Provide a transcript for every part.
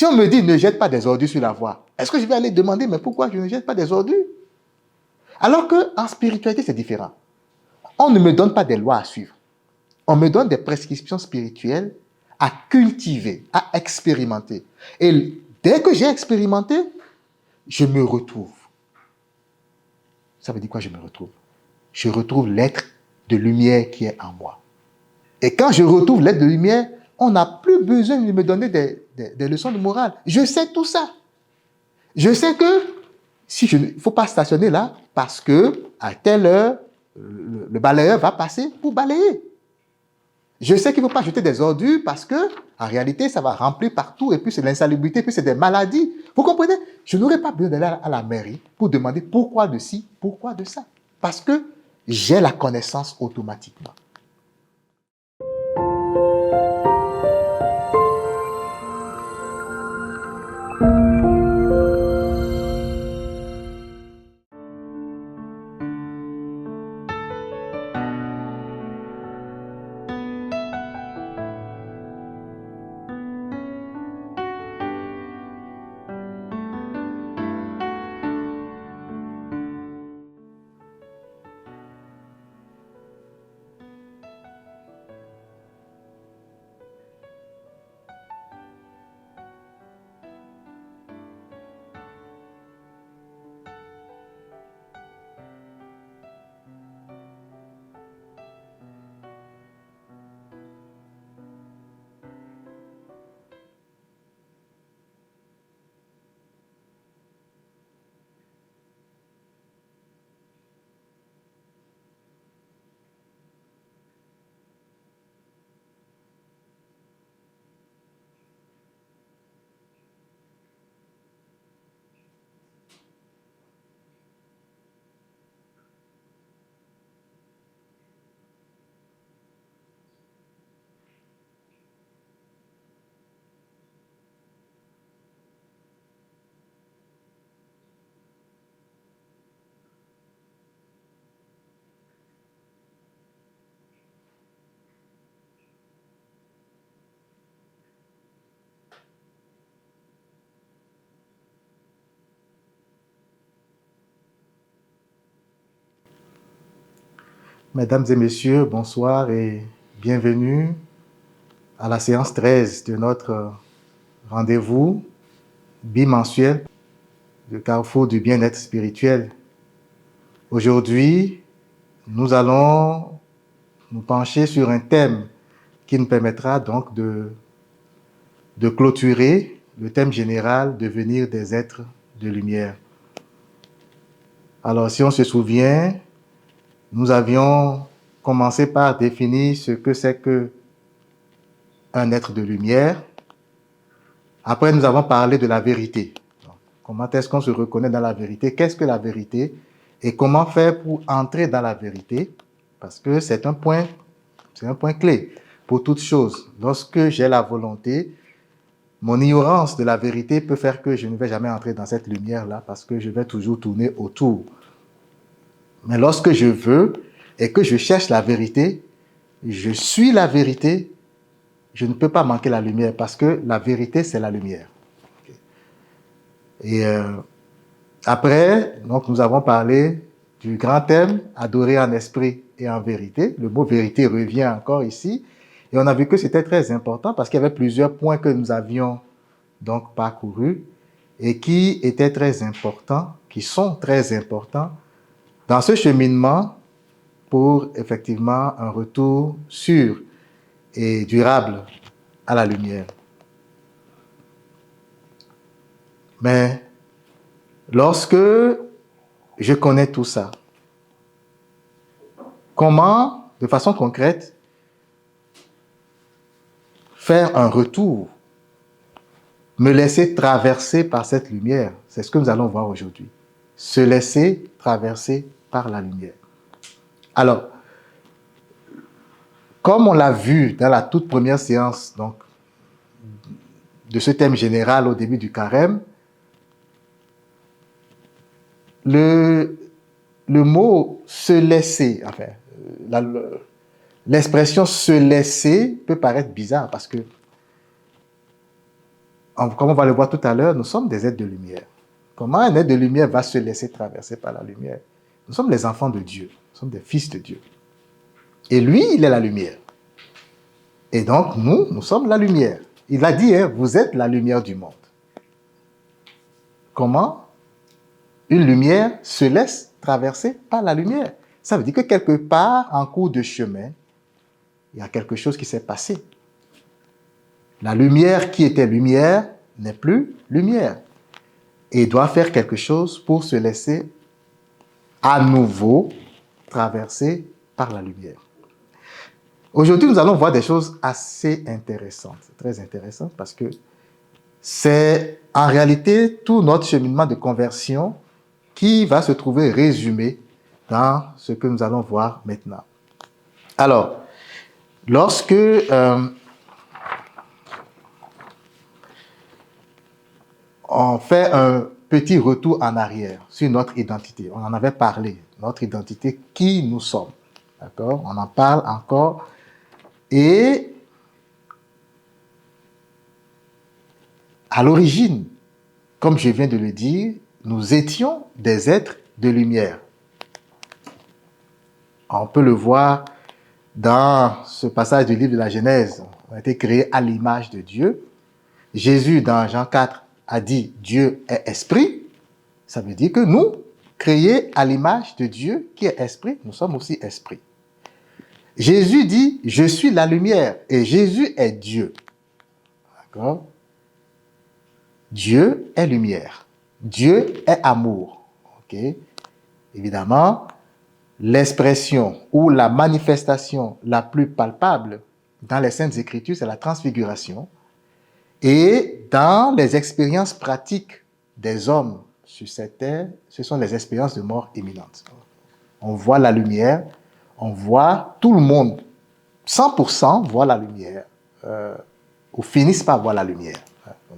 Si on me dit ne jette pas des ordures sur la voie, est-ce que je vais aller demander mais pourquoi je ne jette pas des ordures? Alors qu'en spiritualité, c'est différent. On ne me donne pas des lois à suivre. On me donne des prescriptions spirituelles à cultiver, à expérimenter. Et dès que j'ai expérimenté, je me retrouve. Ça veut dire quoi, je me retrouve? Je retrouve l'être de lumière qui est en moi. Et quand je retrouve l'être de lumière, on n'a plus besoin de me donner des leçons de morale. Je sais tout ça. Je sais que si il ne faut pas stationner là parce que à telle heure, le balayeur va passer pour balayer. Je sais qu'il ne faut pas jeter des ordures parce que, en réalité, ça va remplir partout et puis c'est l'insalubrité, puis c'est des maladies. Vous comprenez? Je n'aurais pas besoin d'aller à la mairie pour demander pourquoi de ci, pourquoi de ça. Parce que j'ai la connaissance automatiquement. Mesdames et messieurs, bonsoir et bienvenue à la séance 13 de notre rendez-vous bimensuel de Carrefour du bien-être spirituel. Aujourd'hui, nous allons nous pencher sur un thème qui nous permettra donc de clôturer le thème général, devenir des êtres de lumière. Alors, si on se souvient, nous avions commencé par définir ce que c'est que un être de lumière. Après, nous avons parlé de la vérité. Donc, comment est-ce qu'on se reconnaît dans la vérité? Qu'est-ce que la vérité? Et comment faire pour entrer dans la vérité? Parce que c'est un point clé pour toute chose. Lorsque j'ai la volonté, mon ignorance de la vérité peut faire que je ne vais jamais entrer dans cette lumière-là parce que je vais toujours tourner autour. Mais lorsque je veux et que je cherche la vérité, je suis la vérité, je ne peux pas manquer la lumière parce que la vérité, c'est la lumière. Et après, donc, nous avons parlé du grand thème, adorer en esprit et en vérité. Le mot vérité revient encore ici. Et on a vu que c'était très important parce qu'il y avait plusieurs points que nous avions donc parcourus et qui étaient très importants, qui sont très importants dans ce cheminement pour effectivement un retour sûr et durable à la lumière. Mais lorsque je connais tout ça, comment, de façon concrète, faire un retour, me laisser traverser par cette lumière? C'est ce que nous allons voir aujourd'hui. Se laisser traverser par la lumière. Alors, comme on l'a vu dans la toute première séance donc, de ce thème général au début du carême, le mot se laisser, enfin, l'expression se laisser peut paraître bizarre parce que Comme on va le voir tout à l'heure, nous sommes des êtres de lumière. Comment un être de lumière va se laisser traverser par la lumière? Nous sommes les enfants de Dieu. Nous sommes des fils de Dieu. Et lui, il est la lumière. Et donc, nous sommes la lumière. Il a dit, vous êtes la lumière du monde. Comment une lumière se laisse traverser par la lumière? Ça veut dire que quelque part, en cours de chemin, il y a quelque chose qui s'est passé. La lumière qui était lumière n'est plus lumière. Et doit faire quelque chose pour se laisser à nouveau traverser par la lumière. Aujourd'hui, nous allons voir des choses assez intéressantes. C'est très intéressant parce que c'est en réalité tout notre cheminement de conversion qui va se trouver résumé dans ce que nous allons voir maintenant. Alors, lorsque on fait un petit retour en arrière sur notre identité, on en avait parlé, notre identité, qui nous sommes, d'accord? On en parle encore. Et à l'origine, comme je viens de le dire, nous étions des êtres de lumière. On peut le voir dans ce passage du livre de la Genèse. On a été créés à l'image de Dieu. Jésus, dans Jean 4, a dit « Dieu est esprit ». Ça veut dire que nous, créés à l'image de Dieu qui est esprit, nous sommes aussi esprit. Jésus dit « Je suis la lumière » et Jésus est Dieu. D'accord? Dieu est lumière. Dieu est amour. Ok? Évidemment, l'expression ou la manifestation la plus palpable dans les Saintes Écritures, c'est la transfiguration. Et dans les expériences pratiques des hommes sur cette terre, ce sont les expériences de mort imminente. On voit la lumière, on voit tout le monde, 100% voient la lumière, ou finissent par voir la lumière.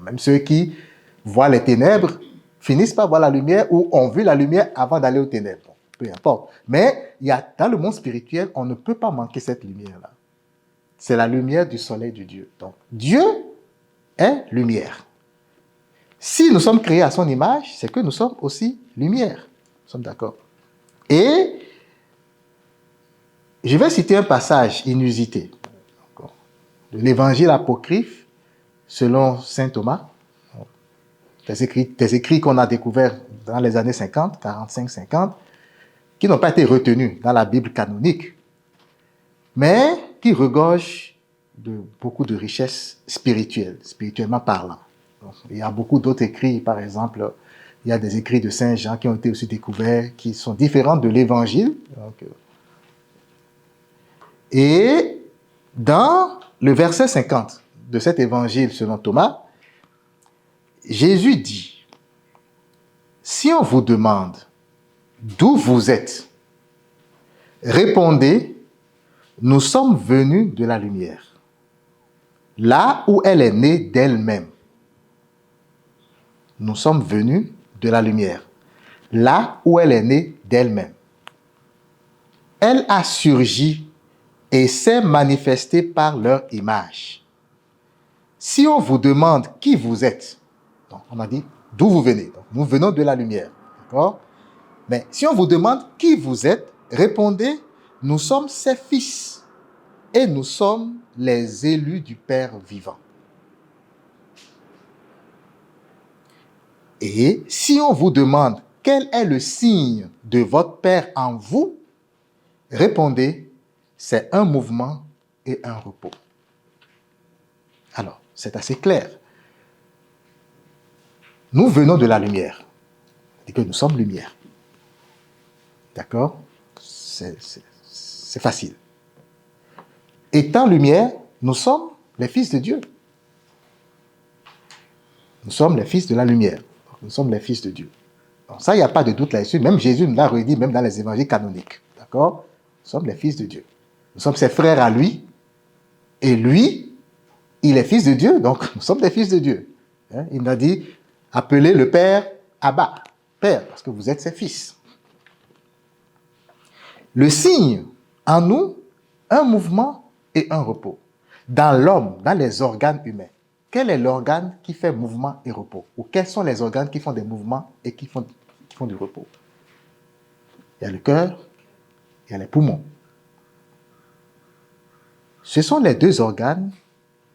Même ceux qui voient les ténèbres finissent par voir la lumière ou ont vu la lumière avant d'aller aux ténèbres. Peu importe. Mais dans le monde spirituel, on ne peut pas manquer cette lumière-là. C'est la lumière du soleil de Dieu. Donc, Dieu est lumière. Si nous sommes créés à son image, c'est que nous sommes aussi lumière. Nous sommes d'accord. Et je vais citer un passage inusité de l'évangile apocryphe selon saint Thomas, des écrits qu'on a découverts dans les années 50, 45-50, qui n'ont pas été retenus dans la Bible canonique, mais qui regorgent de beaucoup de richesses spirituelles, spirituellement parlant. Donc, il y a beaucoup d'autres écrits, par exemple, il y a des écrits de Saint Jean qui ont été aussi découverts, qui sont différents de l'Évangile. Et dans le verset 50 de cet Évangile selon Thomas, Jésus dit, « Si on vous demande d'où vous êtes, répondez, nous sommes venus de la lumière, là où elle est née d'elle-même. Nous sommes venus de la lumière, là où elle est née d'elle-même. Elle a surgi et s'est manifestée par leur image. Si on vous demande qui vous êtes, donc on a dit d'où vous venez. Donc nous venons de la lumière. D'accord? Mais si on vous demande qui vous êtes, répondez, nous sommes ses fils et nous sommes les élus du Père vivant. Et si on vous demande quel est le signe de votre Père en vous, répondez, c'est un mouvement et un repos. Alors, c'est assez clair. Nous venons de la lumière. Et que nous sommes lumière. D'accord? C'est facile. Étant lumière, nous sommes les fils de Dieu. Nous sommes les fils de la lumière. Nous sommes les fils de Dieu. Donc ça, il n'y a pas de doute là-dessus. Même Jésus nous l'a redit, même dans les évangiles canoniques. D'accord? Nous sommes les fils de Dieu. Nous sommes ses frères à lui. Et lui, il est fils de Dieu. Donc, nous sommes des fils de Dieu. Hein? Il nous a dit, appelez le Père Abba. Père, parce que vous êtes ses fils. Le signe en nous, un mouvement et un repos. Dans l'homme, dans les organes humains. quel est l'organe qui fait mouvement et repos? Ou quels sont les organes qui font des mouvements et qui font du repos? Il y a le cœur, il y a les poumons. Ce sont les deux organes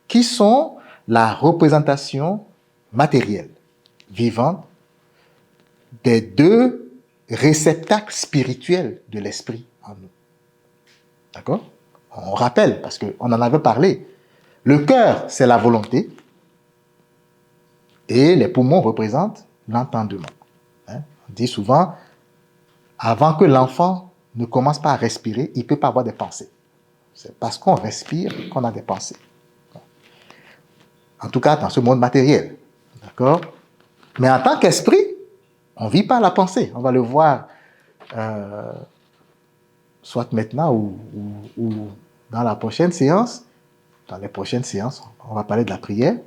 qui sont la représentation matérielle, vivante, des deux réceptacles spirituels de l'esprit en nous. D'accord? On rappelle, parce qu'on en avait parlé. Le cœur, c'est la volonté. Et les poumons représentent l'entendement. On dit souvent, avant que l'enfant ne commence pas à respirer, il ne peut pas avoir des pensées. C'est parce qu'on respire qu'on a des pensées. En tout cas, dans ce monde matériel. D'accord? Mais en tant qu'esprit, on ne vit pas la pensée. On va le voir soit maintenant ou dans la prochaine séance. Dans les prochaines séances, on va parler de la prière.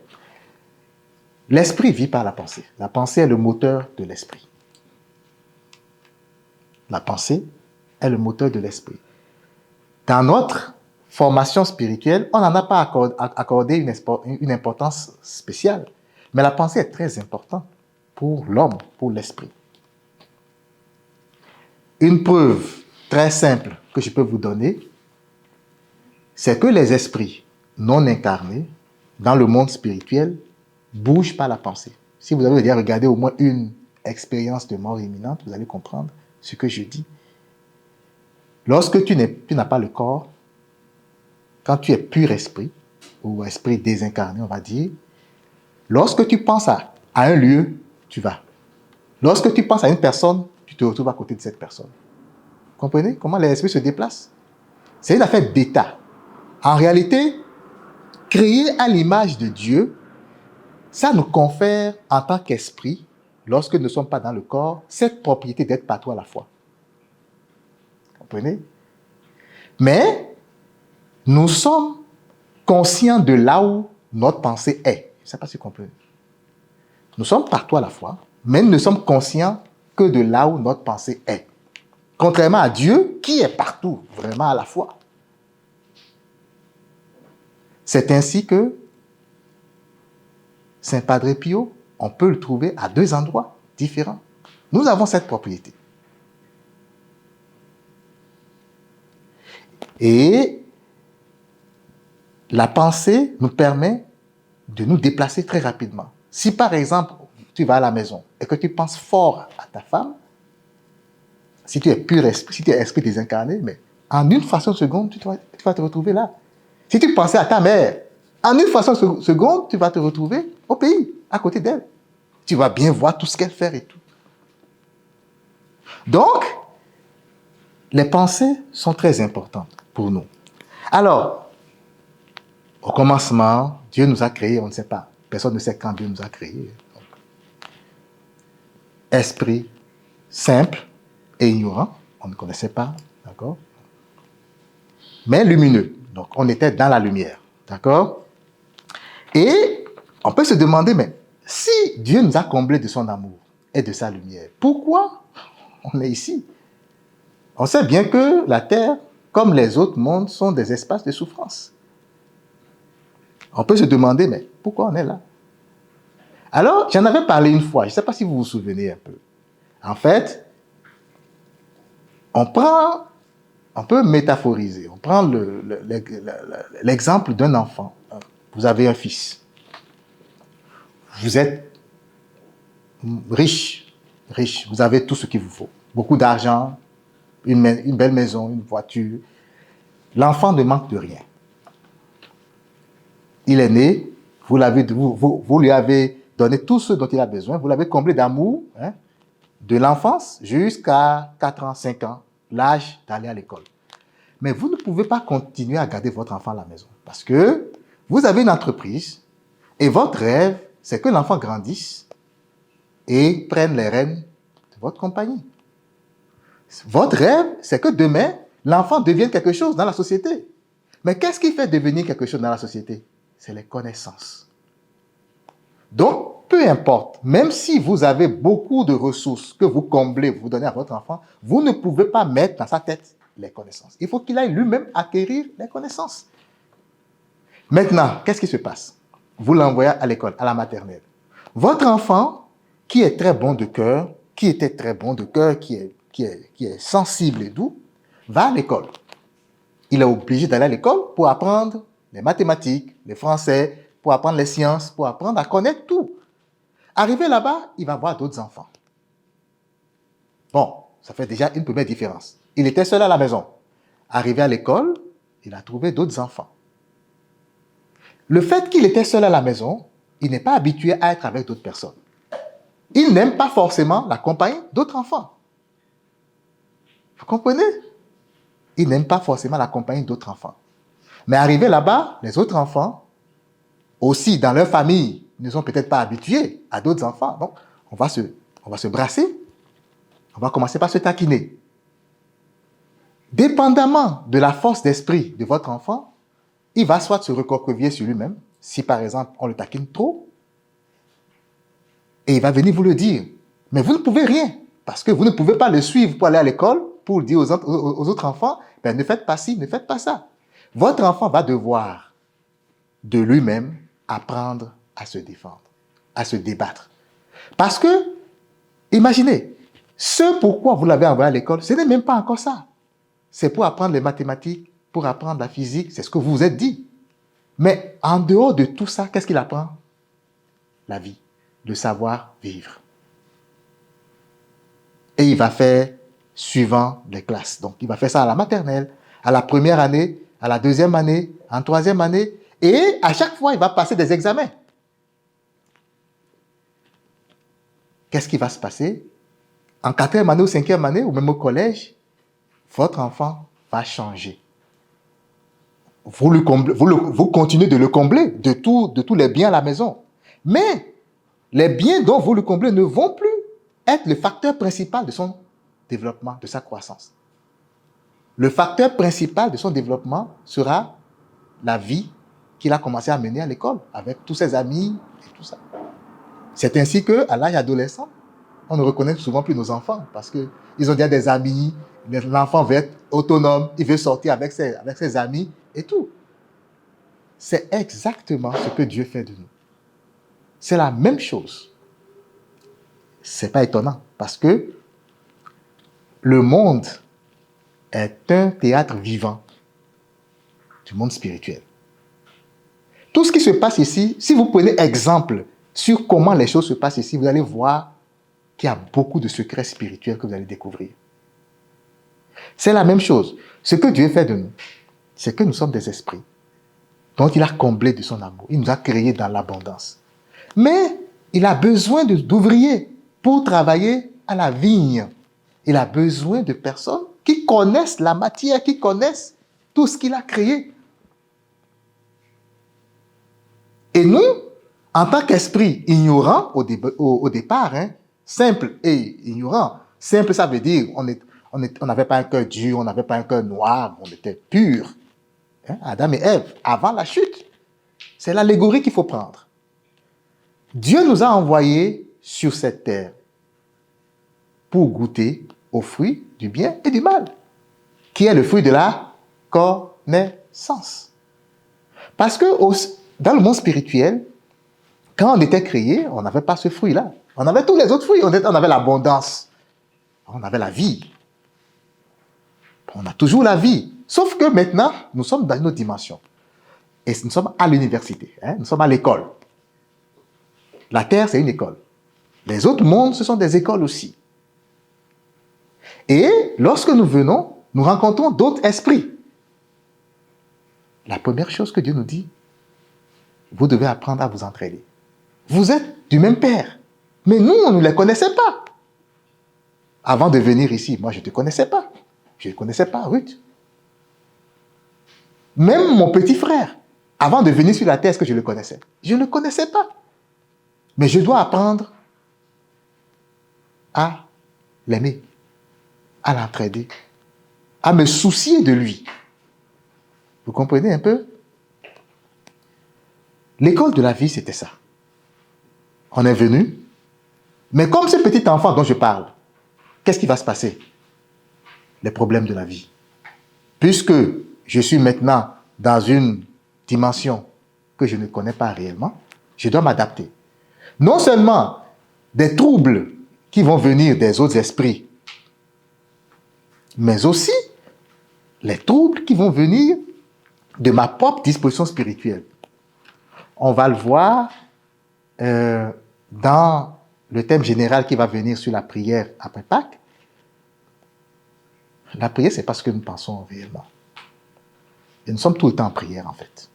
L'esprit ne vit pas la pensée. La pensée est le moteur de l'esprit. La pensée est le moteur de l'esprit. Dans notre formation spirituelle, on n'en a pas accordé une importance spéciale. Mais la pensée est très importante pour l'homme, pour l'esprit. Une preuve très simple que je peux vous donner, c'est que les esprits non incarnés dans le monde spirituel bougent par la pensée. Si vous avez déjà regardé au moins une expérience de mort imminente, vous allez comprendre ce que je dis. Lorsque tu n'as pas le corps, quand tu es pur esprit, ou esprit désincarné, on va dire, lorsque tu penses à un lieu, tu vas. Lorsque tu penses à une personne, tu te retrouves à côté de cette personne. Vous comprenez comment les esprits se déplacent? C'est une affaire d'état. En réalité, créer à l'image de Dieu, ça nous confère en tant qu'esprit, lorsque nous ne sommes pas dans le corps, cette propriété d'être partout à la fois. Vous comprenez? Mais nous sommes conscients de là où notre pensée est. Je ne sais pas si vous comprenez. Nous sommes partout à la fois, mais nous ne sommes conscients que de là où notre pensée est. Contrairement à Dieu, qui est partout, vraiment à la fois. C'est ainsi que Saint Padre Pio, on peut le trouver à deux endroits différents. Nous avons cette propriété. Et la pensée nous permet de nous déplacer très rapidement. Si par exemple, tu vas à la maison et que tu penses fort à ta femme, si tu es pur esprit, si tu es esprit désincarné, mais en une fraction de seconde, tu vas te retrouver là. Si tu pensais à ta mère, en une fraction de seconde, tu vas te retrouver au pays, à côté d'elle. Tu vas bien voir tout ce qu'elle fait et tout. Donc, les pensées sont très importantes pour nous. Alors, au commencement, Dieu nous a créés, on ne sait pas. Personne ne sait quand Dieu nous a créés. Donc, esprit simple et ignorant, on ne connaissait pas, d'accord? Mais lumineux. Donc, on était dans la lumière, d'accord? Et on peut se demander, mais si Dieu nous a comblés de son amour et de sa lumière, pourquoi on est ici? On sait bien que la Terre, comme les autres mondes, sont des espaces de souffrance. On peut se demander, mais pourquoi on est là? Alors, j'en avais parlé une fois, je ne sais pas si vous vous souvenez un peu. En fait, on peut métaphoriser, on prend l'exemple d'un enfant. Vous avez un fils. Vous êtes riche, vous avez tout ce qu'il vous faut. Beaucoup d'argent, une belle maison, une voiture. L'enfant ne manque de rien. Il est né, vous lui avez donné tout ce dont il a besoin, vous l'avez comblé d'amour, de l'enfance jusqu'à 4 ans, 5 ans, l'âge d'aller à l'école. Mais vous ne pouvez pas continuer à garder votre enfant à la maison parce que vous avez une entreprise et votre rêve, c'est que l'enfant grandisse et prenne les rênes de votre compagnie. Votre rêve, c'est que demain, l'enfant devienne quelque chose dans la société. Mais qu'est-ce qui fait devenir quelque chose dans la société? C'est les connaissances. Donc, peu importe, même si vous avez beaucoup de ressources que vous comblez, vous donnez à votre enfant, vous ne pouvez pas mettre dans sa tête les connaissances. Il faut qu'il aille lui-même acquérir les connaissances. Maintenant, qu'est-ce qui se passe? vous l'envoyez à l'école, à la maternelle. Votre enfant, qui est très bon de cœur, qui était très bon de cœur, qui est sensible et doux, va à l'école. Il est obligé d'aller à l'école pour apprendre les mathématiques, les français, pour apprendre les sciences, pour apprendre à connaître tout. Arrivé là-bas, il va voir d'autres enfants. Bon, ça fait déjà une première différence. Il était seul à la maison. Arrivé à l'école, il a trouvé d'autres enfants. Le fait qu'il était seul à la maison, il n'est pas habitué à être avec d'autres personnes. Il n'aime pas forcément la compagnie d'autres enfants. Vous comprenez? Il n'aime pas forcément la compagnie d'autres enfants. Mais arrivé là-bas, les autres enfants, aussi dans leur famille, ne sont peut-être pas habitués à d'autres enfants. Donc, on va se brasser. On va commencer par se taquiner. Dépendamment de la force d'esprit de votre enfant, il va soit se recroqueviller sur lui-même, si par exemple on le taquine trop, et il va venir vous le dire. Mais vous ne pouvez rien, parce que vous ne pouvez pas le suivre pour aller à l'école, pour dire aux autres enfants, ben, ne faites pas ci, ne faites pas ça. Votre enfant va devoir de lui-même apprendre à se défendre, à se débattre. Parce que, imaginez, ce pourquoi vous l'avez envoyé à l'école, ce n'est même pas encore ça. C'est pour apprendre les mathématiques, pour apprendre la physique, c'est ce que vous vous êtes dit. Mais en dehors de tout ça, qu'est-ce qu'il apprend? La vie, le savoir vivre. Et il va faire suivant les classes. Donc, il va faire ça à la maternelle, à la première année, à la deuxième année, en troisième année. Et à chaque fois, il va passer des examens. Qu'est-ce qui va se passer? En quatrième année ou cinquième année, ou même au collège, votre enfant va changer. Vous continuez de le combler de tous les biens à la maison. Mais les biens dont vous le comblez ne vont plus être le facteur principal de son développement, de sa croissance. Le facteur principal de son développement sera la vie qu'il a commencé à mener à l'école, avec tous ses amis et tout ça. C'est ainsi qu'à l'âge adolescent, on ne reconnaît souvent plus nos enfants parce qu'ils ont déjà des amis, l'enfant veut être autonome, il veut sortir avec ses amis et tout. C'est exactement ce que Dieu fait de nous. C'est la même chose. C'est pas étonnant parce que le monde est un théâtre vivant du monde spirituel. Tout ce qui se passe ici, si vous prenez exemple sur comment les choses se passent ici, vous allez voir qu'il y a beaucoup de secrets spirituels que vous allez découvrir. C'est la même chose. Ce que Dieu fait de nous, c'est que nous sommes des esprits dont il a comblé de son amour. Il nous a créés dans l'abondance. Mais il a besoin d'ouvriers pour travailler à la vigne. Il a besoin de personnes qui connaissent la matière, qui connaissent tout ce qu'il a créé. Et nous, en tant qu'esprit ignorant au départ, simple et ignorant, simple ça veut dire on n'avait pas un cœur dur, on n'avait pas un cœur noir, on était pur. Adam et Ève, avant la chute. C'est l'allégorie qu'il faut prendre. Dieu nous a envoyés sur cette terre pour goûter aux fruits du bien et du mal, qui est le fruit de la connaissance. Parce que dans le monde spirituel, quand on était créé, on n'avait pas ce fruit-là. On avait tous les autres fruits. On avait l'abondance. On avait la vie. On a toujours la vie. Sauf que maintenant, nous sommes dans une autre dimension. Et nous sommes à l'université. Nous sommes à l'école. La terre, c'est une école. Les autres mondes, ce sont des écoles aussi. Et lorsque nous venons, nous rencontrons d'autres esprits. La première chose que Dieu nous dit, vous devez apprendre à vous entraider. Vous êtes du même père. Mais nous, on ne les connaissait pas. Avant de venir ici, moi, je ne te connaissais pas. Je ne connaissais pas Ruth. Même mon petit frère, avant de venir sur la terre, est-ce que je le connaissais? Je ne le connaissais pas. Mais je dois apprendre à l'aimer, à l'entraider, à me soucier de lui. Vous comprenez un peu? L'école de la vie, c'était ça. On est venu, mais comme ce petit enfant dont je parle, qu'est-ce qui va se passer? Les problèmes de la vie. Puisque je suis maintenant dans une dimension que je ne connais pas réellement, je dois m'adapter. Non seulement des troubles qui vont venir des autres esprits, mais aussi les troubles qui vont venir de ma propre disposition spirituelle. On va le voir dans le thème général qui va venir sur la prière après Pâques. La prière, c'est pas ce que nous pensons réellement. Et nous sommes tout le temps en prière, en fait.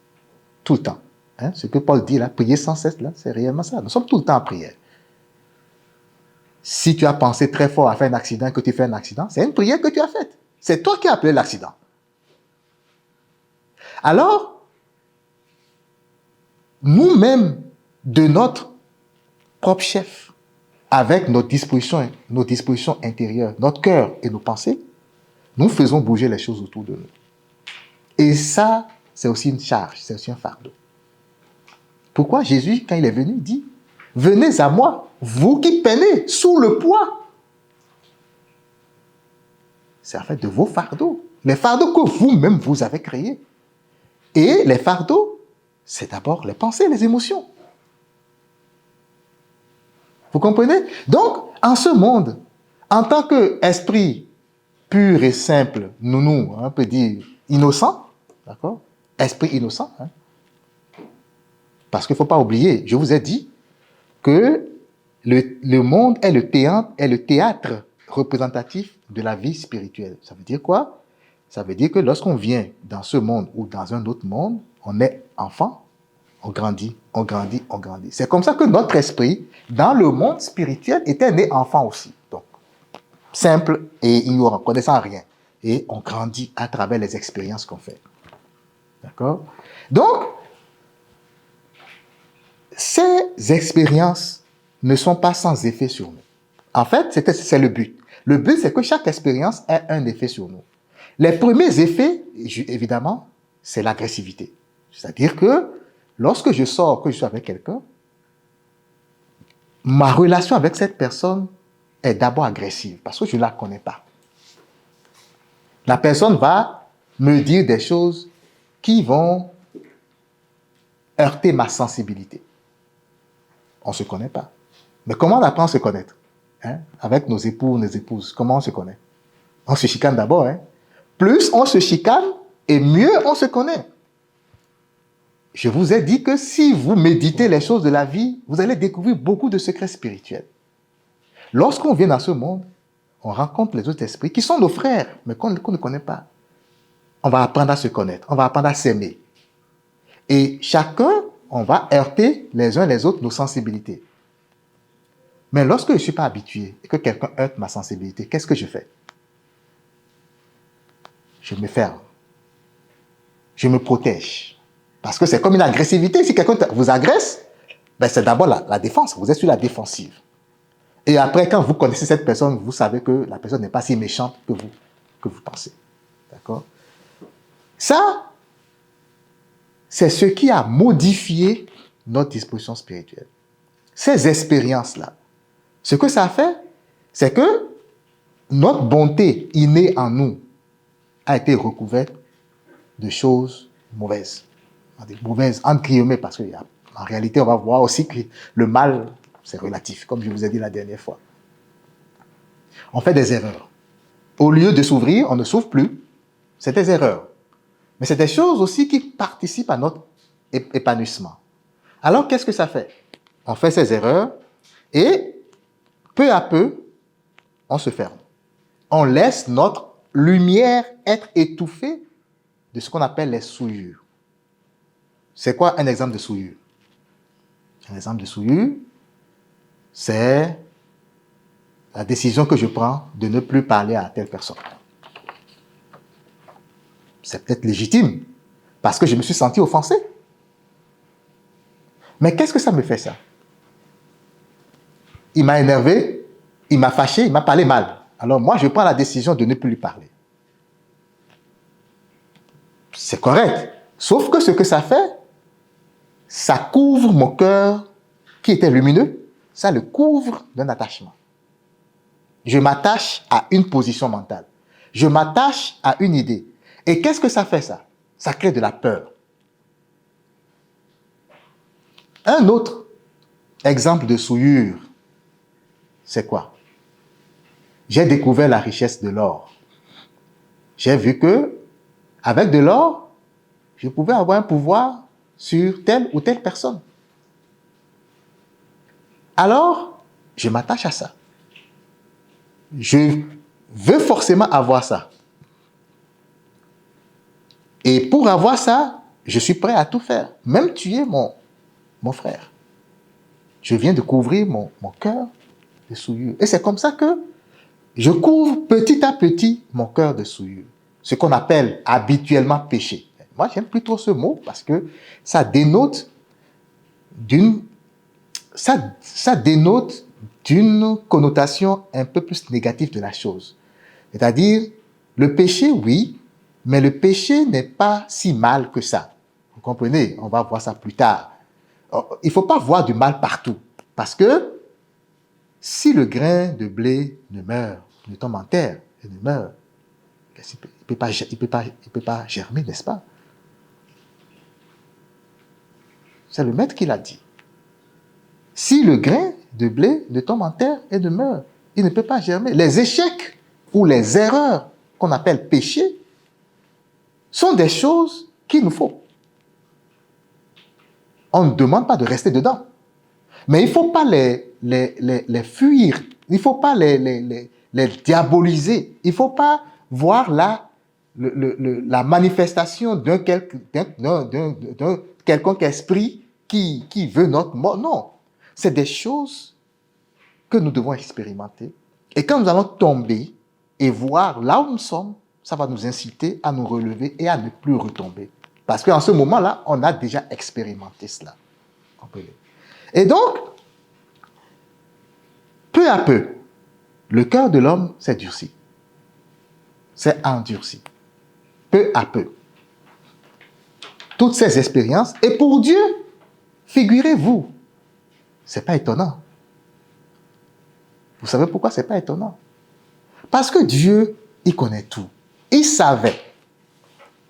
Tout le temps. Hein? Ce que Paul dit là, prier sans cesse, là, c'est réellement ça. Nous sommes tout le temps en prière. Si tu as pensé très fort à faire un accident, que tu fais un accident, c'est une prière que tu as faite. C'est toi qui as appelé l'accident. Alors, nous-mêmes, de notre propre chef, avec nos dispositions intérieures, notre cœur et nos pensées, nous faisons bouger les choses autour de nous. Et ça, c'est aussi une charge, c'est aussi un fardeau. Pourquoi Jésus, quand il est venu, dit « Venez à moi, vous qui peinez sous le poids. » C'est en fait de vos fardeaux. Les fardeaux que vous-même vous avez créés. Et les fardeaux, c'est d'abord les pensées, les émotions. Vous comprenez? Donc, en ce monde, en tant qu'esprit pur et simple, nounou, on peut dire innocent, d'accord? Esprit innocent, hein? Parce qu'il ne faut pas oublier, je vous ai dit que le monde est le théâtre représentatif de la vie spirituelle. Ça veut dire quoi? Ça veut dire que lorsqu'on vient dans ce monde ou dans un autre monde, on est enfant, on grandit, on grandit, on grandit. C'est comme ça que notre esprit, dans le monde spirituel, était né enfant aussi. Donc, simple et ignorant, connaissant rien. Et on grandit à travers les expériences qu'on fait. D'accord? Donc, ces expériences ne sont pas sans effet sur nous. En fait, c'est le but. Le but, c'est que chaque expérience ait un effet sur nous. Les premiers effets, évidemment, c'est l'agressivité. C'est-à-dire que lorsque je sors, que je suis avec quelqu'un, ma relation avec cette personne est d'abord agressive parce que je ne la connais pas. La personne va me dire des choses qui vont heurter ma sensibilité. On ne se connaît pas. Mais comment on apprend à se connaître? Hein? Avec nos époux, nos épouses, comment on se connaît? On se chicane d'abord. Hein? Plus on se chicane, et mieux on se connaît. Je vous ai dit que si vous méditez les choses de la vie, vous allez découvrir beaucoup de secrets spirituels. Lorsqu'on vient dans ce monde, on rencontre les autres esprits qui sont nos frères, mais qu'on ne connaît pas. On va apprendre à se connaître, on va apprendre à s'aimer. Et chacun, on va heurter les uns les autres nos sensibilités. Mais lorsque je ne suis pas habitué et que quelqu'un heurte ma sensibilité, qu'est-ce que je fais? Je me ferme. Je me protège. Parce que c'est comme une agressivité. Si quelqu'un vous agresse, ben c'est d'abord la défense. Vous êtes sur la défensive. Et après, quand vous connaissez cette personne, vous savez que la personne n'est pas si méchante que vous pensez. D'accord? Ça, c'est ce qui a modifié notre disposition spirituelle. Ces expériences-là, ce que ça a fait, c'est que notre bonté innée en nous a été recouverte de choses mauvaises. Des mauvaises, entre guillemets, parce qu'en réalité, on va voir aussi que le mal, c'est relatif, comme je vous ai dit la dernière fois. On fait des erreurs. Au lieu de s'ouvrir, on ne s'ouvre plus. C'est des erreurs. Mais c'est des choses aussi qui participent à notre épanouissement. Alors, qu'est-ce que ça fait? On fait ces erreurs et peu à peu, on se ferme. On laisse notre lumière être étouffée de ce qu'on appelle les souillures. C'est quoi un exemple de souillure? Un exemple de souillure, c'est la décision que je prends de ne plus parler à telle personne. C'est peut-être légitime, parce que je me suis senti offensé. Mais qu'est-ce que ça me fait, ça? Il m'a énervé, il m'a fâché, il m'a parlé mal. Alors moi, je prends la décision de ne plus lui parler. C'est correct. Sauf que ce que ça fait, ça couvre mon cœur qui était lumineux, ça le couvre d'un attachement. Je m'attache à une position mentale. Je m'attache à une idée. Et qu'est-ce que ça fait, ça? Ça crée de la peur. Un autre exemple de souillure, c'est quoi? J'ai découvert la richesse de l'or. J'ai vu que, avec de l'or, je pouvais avoir un pouvoir sur telle ou telle personne. Alors, je m'attache à ça. Je veux forcément avoir ça. Et pour avoir ça, je suis prêt à tout faire, même tuer mon frère. Je viens de couvrir mon cœur de souillure. Et c'est comme ça que je couvre petit à petit mon cœur de souillure. Ce qu'on appelle habituellement péché. Moi, j'aime plus trop ce mot parce que ça dénote ça dénote d'une connotation un peu plus négative de la chose. C'est-à-dire, le péché, oui, mais le péché n'est pas si mal que ça. Vous comprenez? On va voir ça plus tard. Il ne faut pas voir du mal partout. Parce que si le grain de blé ne meurt, ne tombe en terre et ne meurt, il ne peut pas germer, n'est-ce pas? C'est le maître qui l'a dit. Si le grain de blé ne tombe en terre et ne meurt, il ne peut pas germer. Les échecs ou les erreurs qu'on appelle péchés sont des choses qu'il nous faut. On ne demande pas de rester dedans. Mais il ne faut pas les fuir. Il ne faut pas les diaboliser. Il ne faut pas voir la manifestation d'un quelconque esprit qui veut notre mort. Non. C'est des choses que nous devons expérimenter. Et quand nous allons tomber et voir là où nous sommes, ça va nous inciter à nous relever et à ne plus retomber. Parce qu'en ce moment-là, on a déjà expérimenté cela. Et donc, peu à peu, le cœur de l'homme s'est durci. S'est endurci. Peu à peu. Toutes ces expériences. Et pour Dieu, figurez-vous, ce n'est pas étonnant. Vous savez pourquoi ce n'est pas étonnant? Parce que Dieu, il connaît tout. Il savait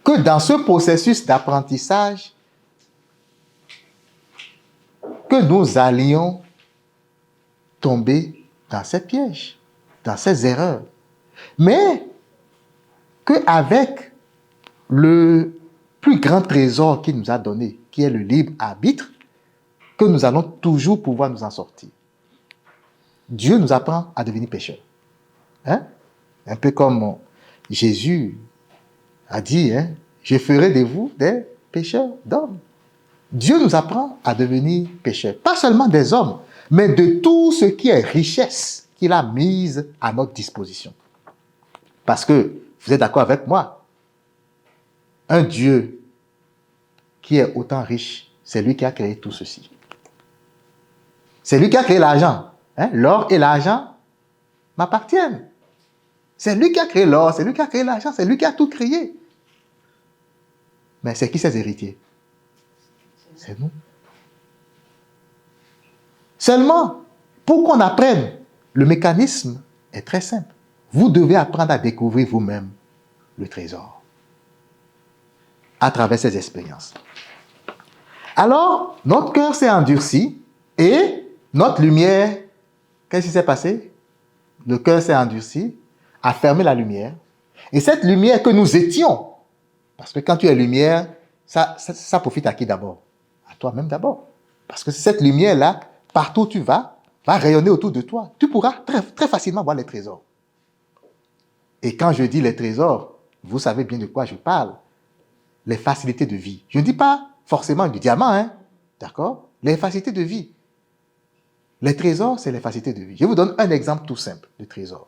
que dans ce processus d'apprentissage, que nous allions tomber dans ces pièges, dans ces erreurs. Mais qu'avec le plus grand trésor qu'il nous a donné, qui est le libre arbitre, que nous allons toujours pouvoir nous en sortir. Dieu nous apprend à devenir pécheurs. Hein? Un peu comme Jésus a dit, hein, je ferai de vous des pécheurs d'hommes. Dieu nous apprend à devenir pécheurs. Pas seulement des hommes, mais de tout ce qui est richesse qu'il a mise à notre disposition. Parce que, vous êtes d'accord avec moi, un Dieu qui est autant riche, c'est lui qui a créé tout ceci. C'est lui qui a créé l'argent. Hein? L'or et l'argent m'appartiennent. C'est lui qui a créé l'or, c'est lui qui a créé l'argent, c'est lui qui a tout créé. Mais c'est qui ses héritiers? C'est nous. Seulement, pour qu'on apprenne, le mécanisme est très simple. Vous devez apprendre à découvrir vous-même le trésor à travers ces expériences. Alors, notre cœur s'est endurci et notre lumière, qu'est-ce qui s'est passé? Le cœur s'est endurci, a fermé la lumière. Et cette lumière que nous étions, parce que quand tu es lumière, ça profite à qui d'abord? À toi-même d'abord. Parce que cette lumière-là, partout où tu vas rayonner autour de toi. Tu pourras très, très facilement voir les trésors. Et quand je dis les trésors, vous savez bien de quoi je parle. Les facilités de vie. Je ne dis pas forcément du diamant, hein? D'accord? Les facilités de vie. Les trésors, c'est les facilités de vie. Je vous donne un exemple tout simple de trésor.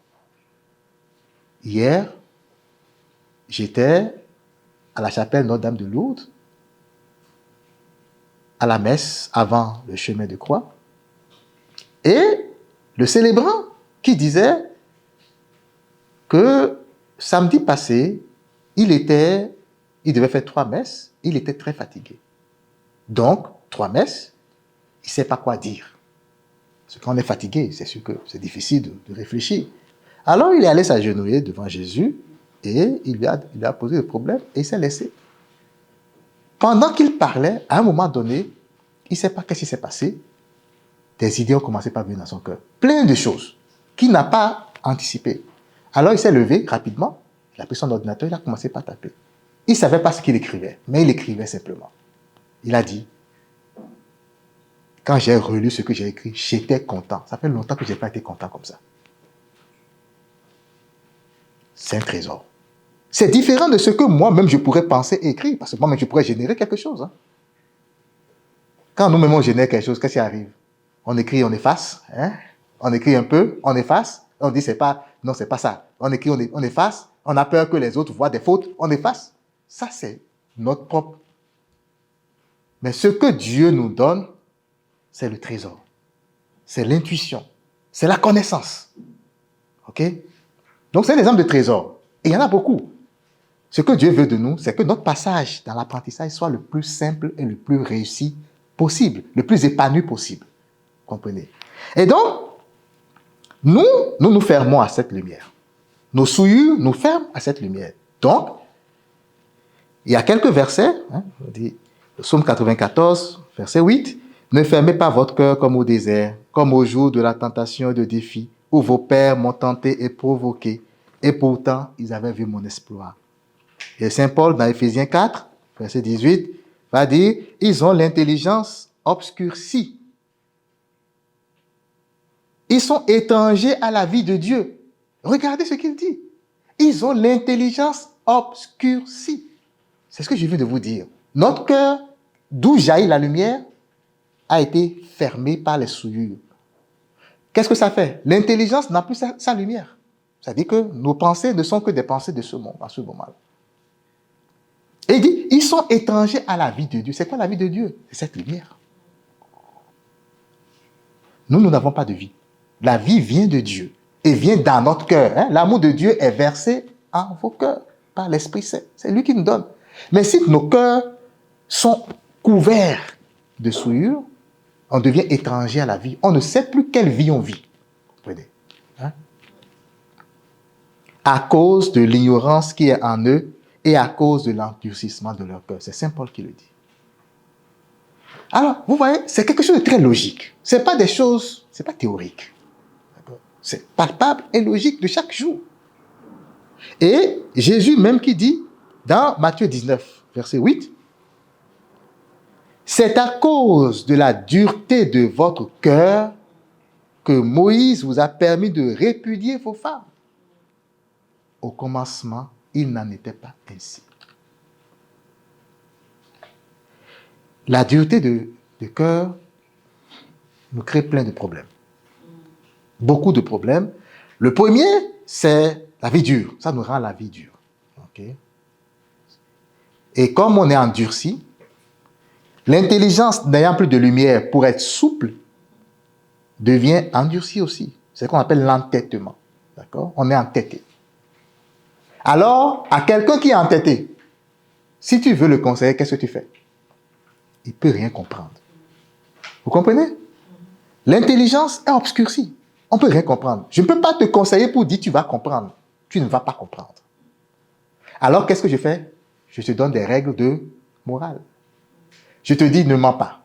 Hier, j'étais à la chapelle Notre-Dame de Lourdes, à la messe avant le chemin de croix, et le célébrant qui disait que samedi passé, il devait faire 3 messes, il était très fatigué. Donc, 3 messes, il ne sait pas quoi dire. Parce que quand on est fatigué, c'est sûr que c'est difficile de réfléchir. Alors, il est allé s'agenouiller devant Jésus et il lui a posé le problème et il s'est laissé. Pendant qu'il parlait, à un moment donné, il ne sait pas qu'est-ce qui s'est passé. Des idées ont commencé par venir dans son cœur. Plein de choses qu'il n'a pas anticipées. Alors il s'est levé rapidement, il a pris son ordinateur, il a commencé par taper. Il ne savait pas ce qu'il écrivait, mais il écrivait simplement. Il a dit, quand j'ai relu ce que j'ai écrit, j'étais content. Ça fait longtemps que je n'ai pas été content comme ça. C'est un trésor. C'est différent de ce que moi-même je pourrais penser et écrire, parce que moi-même je pourrais générer quelque chose. Hein. Quand nous-mêmes on génère quelque chose, qu'est-ce qui arrive? On écrit, on efface. Hein? On écrit un peu, on efface. On dit, c'est pas, non, c'est pas ça. On écrit, on efface. On a peur que les autres voient des fautes, on efface. Ça, c'est notre propre. Mais ce que Dieu nous donne, c'est le trésor. C'est l'intuition. C'est la connaissance. OK? Donc, c'est l'exemple de trésor. Et il y en a beaucoup. Ce que Dieu veut de nous, c'est que notre passage dans l'apprentissage soit le plus simple et le plus réussi possible, le plus épanoui possible. Comprenez? Et donc, nous fermons à cette lumière. Nos souillures nous ferment à cette lumière. Donc, il y a quelques versets, hein, on dit, le psaume 94, verset 8, « Ne fermez pas votre cœur comme au désert, comme au jour de la tentation et de défi, où vos pères m'ont tenté et provoqué, et pourtant ils avaient vu mon exploit. » Et Saint Paul, dans Éphésiens 4, verset 18, va dire, « Ils ont l'intelligence obscurcie. Ils sont étrangers à la vie de Dieu. » Regardez ce qu'il dit. Ils ont l'intelligence obscurcie. C'est ce que je viens de vous dire. Notre cœur, d'où jaillit la lumière, a été fermé par les souillures. Qu'est-ce que ça fait? L'intelligence n'a plus sa lumière. Ça dit que nos pensées ne sont que des pensées de ce monde, à ce moment-là. Et il dit, ils sont étrangers à la vie de Dieu. C'est quoi la vie de Dieu? C'est cette lumière. Nous n'avons pas de vie. La vie vient de Dieu et vient dans notre cœur. Hein? L'amour de Dieu est versé en vos cœurs par l'Esprit Saint. C'est lui qui nous donne. Mais si nos cœurs sont couverts de souillures, on devient étranger à la vie. On ne sait plus quelle vie on vit. Comprenez? Hein? À cause de l'ignorance qui est en eux et à cause de l'endurcissement de leur cœur. C'est Saint Paul qui le dit. Alors, vous voyez, c'est quelque chose de très logique. Ce n'est pas des choses, ce n'est pas théorique. C'est palpable et logique de chaque jour. Et Jésus même qui dit, dans Matthieu 19, verset 8, « C'est à cause de la dureté de votre cœur que Moïse vous a permis de répudier vos femmes. Au commencement, il n'en était pas ainsi. » La dureté de cœur nous crée plein de problèmes. Beaucoup de problèmes. Le premier, c'est la vie dure. Ça nous rend la vie dure. Okay? Et comme on est endurci, l'intelligence n'ayant plus de lumière pour être souple, devient endurcie aussi. C'est ce qu'on appelle l'entêtement. D'accord? On est entêté. Alors, à quelqu'un qui est entêté, si tu veux le conseiller, qu'est-ce que tu fais? Il ne peut rien comprendre. Vous comprenez? L'intelligence est obscurcie. On ne peut rien comprendre. Je ne peux pas te conseiller pour dire tu vas comprendre. Tu ne vas pas comprendre. Alors, qu'est-ce que je fais? Je te donne des règles de morale. Je te dis, ne mens pas.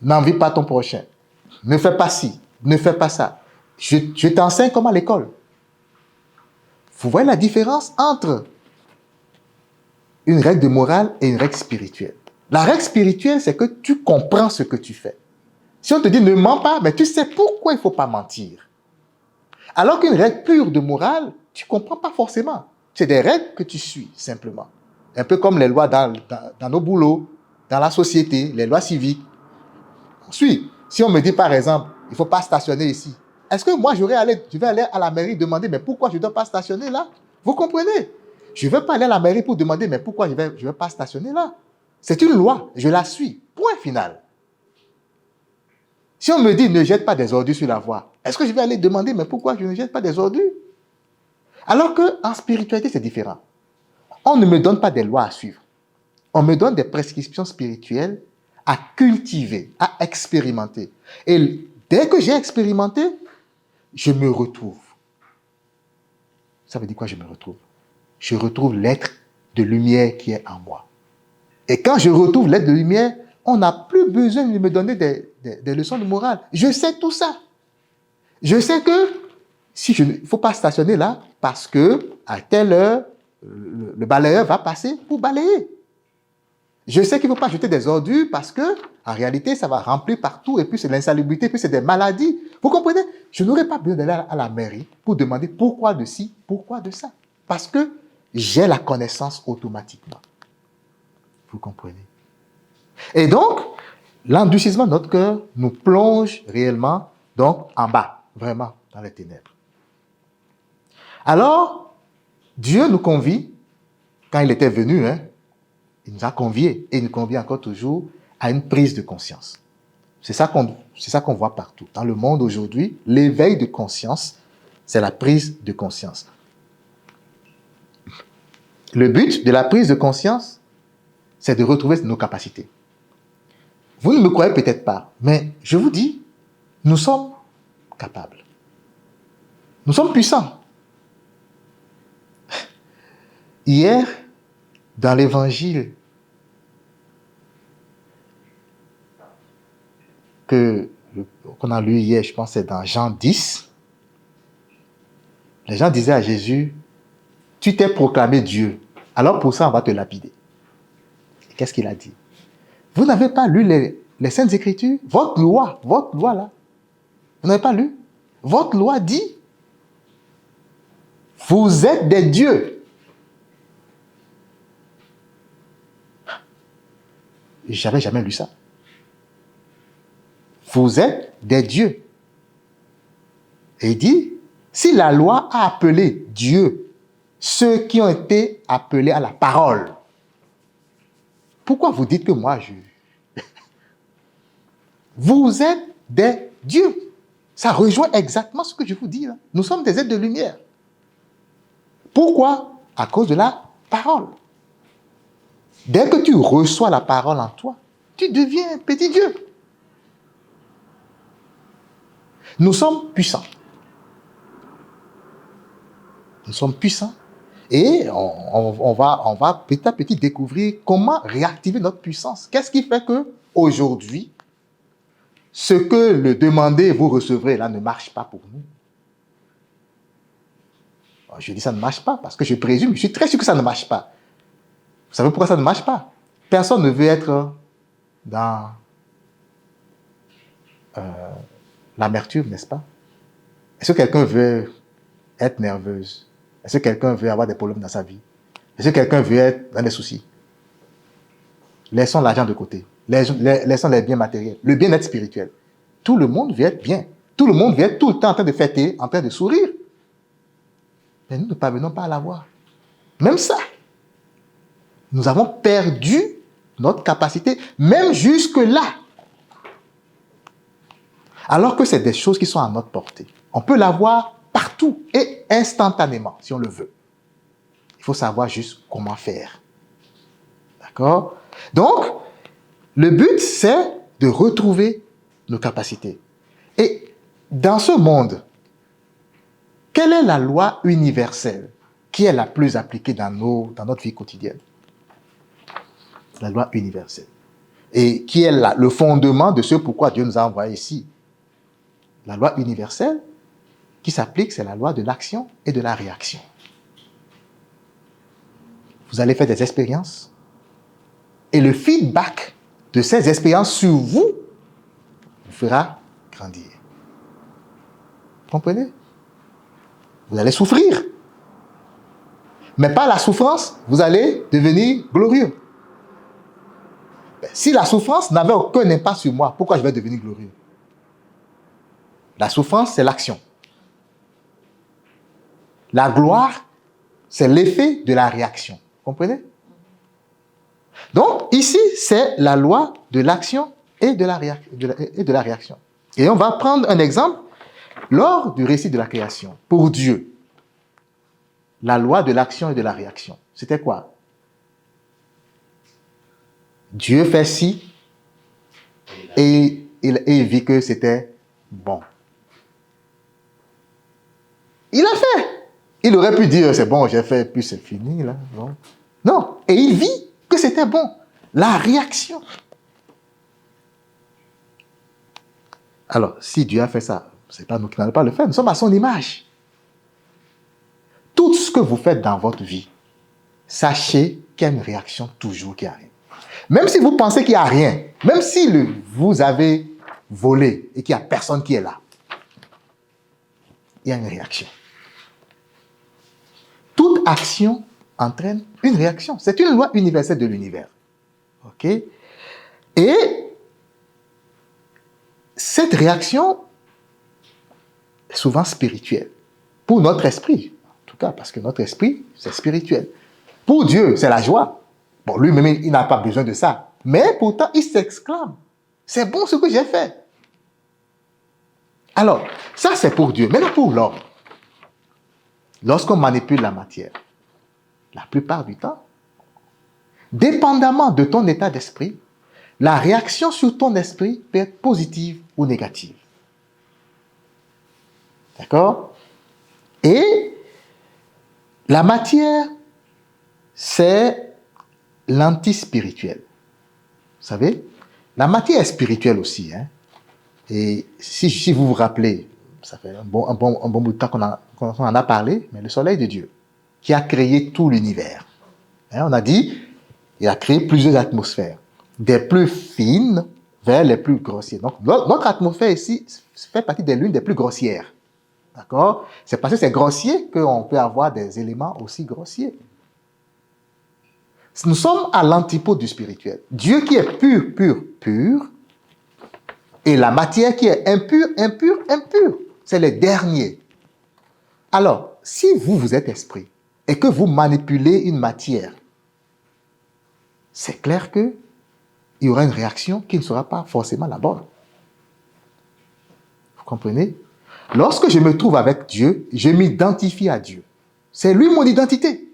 N'envie pas ton prochain. Ne fais pas ci. Ne fais pas ça. Je t'enseigne comme à l'école. Vous voyez la différence entre une règle de morale et une règle spirituelle. La règle spirituelle, c'est que tu comprends ce que tu fais. Si on te dit ne mens pas, mais tu sais pourquoi il ne faut pas mentir. Alors qu'une règle pure de morale, tu ne comprends pas forcément. C'est des règles que tu suis, simplement. Un peu comme les lois dans nos boulots, dans la société, les lois civiques. On suit. Si on me dit, par exemple, il ne faut pas stationner ici, est-ce que moi, je vais aller à la mairie demander, mais pourquoi je ne dois pas stationner là? Vous comprenez? Je ne vais pas aller à la mairie pour demander, mais pourquoi je ne vais pas stationner là? C'est une loi, je la suis. Point final. Si on me dit, ne jette pas des ordures sur la voie, est-ce que je vais aller demander, mais pourquoi je ne jette pas des ordures? Alors qu'en spiritualité, c'est différent. On ne me donne pas des lois à suivre. On me donne des prescriptions spirituelles à cultiver, à expérimenter. Et dès que j'ai expérimenté, je me retrouve. Ça veut dire quoi, je me retrouve? Je retrouve l'être de lumière qui est en moi. Et quand je retrouve l'être de lumière, on n'a plus besoin de me donner des leçons de morale. Je sais tout ça. Je sais que il ne faut pas stationner là parce que à telle heure, le balayeur va passer pour balayer. Je sais qu'il ne faut pas jeter des ordures parce que, en réalité, ça va remplir partout et puis c'est l'insalubrité, puis c'est des maladies. Vous comprenez? Je n'aurais pas besoin d'aller à la mairie pour demander pourquoi de ci, pourquoi de ça. Parce que j'ai la connaissance automatiquement. Vous comprenez? Et donc, l'endurcissement de notre cœur nous plonge réellement donc en bas, vraiment dans les ténèbres. Alors, Dieu nous convie, quand il était venu, il nous a conviés, et il nous convie encore toujours à une prise de conscience. C'est ça qu'on voit partout. Dans le monde aujourd'hui, l'éveil de conscience, c'est la prise de conscience. Le but de la prise de conscience, c'est de retrouver nos capacités. Vous ne me croyez peut-être pas, mais je vous dis, nous sommes capables. Nous sommes puissants. Hier, dans l'évangile qu'on a lu hier, je pense que c'est dans Jean 10, les gens disaient à Jésus, tu t'es proclamé Dieu, alors pour ça on va te lapider. Et qu'est-ce qu'il a dit? Vous n'avez pas lu les Saintes Écritures? Votre loi là, vous n'avez pas lu? Votre loi dit, vous êtes des dieux. J'avais jamais lu ça. Vous êtes des dieux. Et il dit, si la loi a appelé Dieu ceux qui ont été appelés à la parole, pourquoi vous dites que moi je... Vous êtes des dieux. Ça rejoint exactement ce que je vous dis là. Nous sommes des êtres de lumière. Pourquoi? À cause de la parole. Dès que tu reçois la parole en toi, tu deviens un petit Dieu. Nous sommes puissants. Nous sommes puissants. Et on va petit à petit découvrir comment réactiver notre puissance. Qu'est-ce qui fait que aujourd'hui, ce que le demandez, vous recevrez, là, ne marche pas pour nous? Je dis ça ne marche pas parce que je présume, je suis très sûr que ça ne marche pas. Vous savez pourquoi ça ne marche pas? Personne ne veut être dans l'amertume, n'est-ce pas? Est-ce que quelqu'un veut être nerveuse? Est-ce que quelqu'un veut avoir des problèmes dans sa vie? Est-ce que quelqu'un veut être dans des soucis? Laissons l'argent de côté. Laissons les biens matériels. Le bien-être spirituel. Tout le monde veut être bien. Tout le monde veut être tout le temps en train de fêter, en train de sourire. Mais nous ne parvenons pas à l'avoir. Même ça. Nous avons perdu notre capacité, même jusque-là. Alors que c'est des choses qui sont à notre portée. On peut l'avoir partout et instantanément, si on le veut. Il faut savoir juste comment faire. D'accord? Donc, le but, c'est de retrouver nos capacités. Et dans ce monde, quelle est la loi universelle qui est la plus appliquée dans notre vie quotidienne? La loi universelle. Et qui est le fondement de ce pourquoi Dieu nous a envoyés ici. La loi universelle qui s'applique, c'est la loi de l'action et de la réaction. Vous allez faire des expériences et le feedback de ces expériences sur vous fera grandir. Vous comprenez? Vous allez souffrir. Mais par la souffrance, vous allez devenir glorieux. Si la souffrance n'avait aucun impact sur moi, pourquoi je vais devenir glorieux? La souffrance, c'est l'action. La gloire, c'est l'effet de la réaction. Vous comprenez? Donc, ici, c'est la loi de l'action et de la réaction. Et on va prendre un exemple lors du récit de la création. Pour Dieu, la loi de l'action et de la réaction, c'était quoi? Dieu fait ci et il vit que c'était bon. Il a fait. Il aurait pu dire, c'est bon, j'ai fait, puis c'est fini. Là. Bon. Non, et il vit que c'était bon. La réaction. Alors, si Dieu a fait ça, ce n'est pas nous qui n'allons pas le faire. Nous sommes à son image. Tout ce que vous faites dans votre vie, sachez qu'il y a une réaction toujours qui arrive. Même si vous pensez qu'il n'y a rien, même si vous avez volé et qu'il n'y a personne qui est là, il y a une réaction. Toute action entraîne une réaction. C'est une loi universelle de l'univers. OK? Et cette réaction est souvent spirituelle. Pour notre esprit, en tout cas, parce que notre esprit, c'est spirituel. Pour Dieu, c'est la joie. Bon, lui-même, il n'a pas besoin de ça. Mais pourtant, il s'exclame. C'est bon ce que j'ai fait. Alors, ça, c'est pour Dieu. Maintenant, pour l'homme, lorsqu'on manipule la matière, la plupart du temps, dépendamment de ton état d'esprit, la réaction sur ton esprit peut être positive ou négative. D'accord? Et la matière, c'est l'anti-spirituel. Vous savez, la matière est spirituelle aussi. Hein? Et si vous vous rappelez, ça fait un bon bout de temps qu'on en a parlé, mais le soleil de Dieu, qui a créé tout l'univers. Hein, on a dit, il a créé plusieurs atmosphères, des plus fines vers les plus grossières. Donc, notre atmosphère ici fait partie de l'une des plus grossières. D'accord? C'est parce que c'est grossier qu'on peut avoir des éléments aussi grossiers. Nous sommes à l'antipode du spirituel. Dieu qui est pur, pur, pur, et la matière qui est impure, impure, impure. C'est les derniers. Alors, si vous êtes esprit et que vous manipulez une matière, c'est clair qu'il y aura une réaction qui ne sera pas forcément la bonne. Vous comprenez? Lorsque je me trouve avec Dieu, je m'identifie à Dieu. C'est lui mon identité.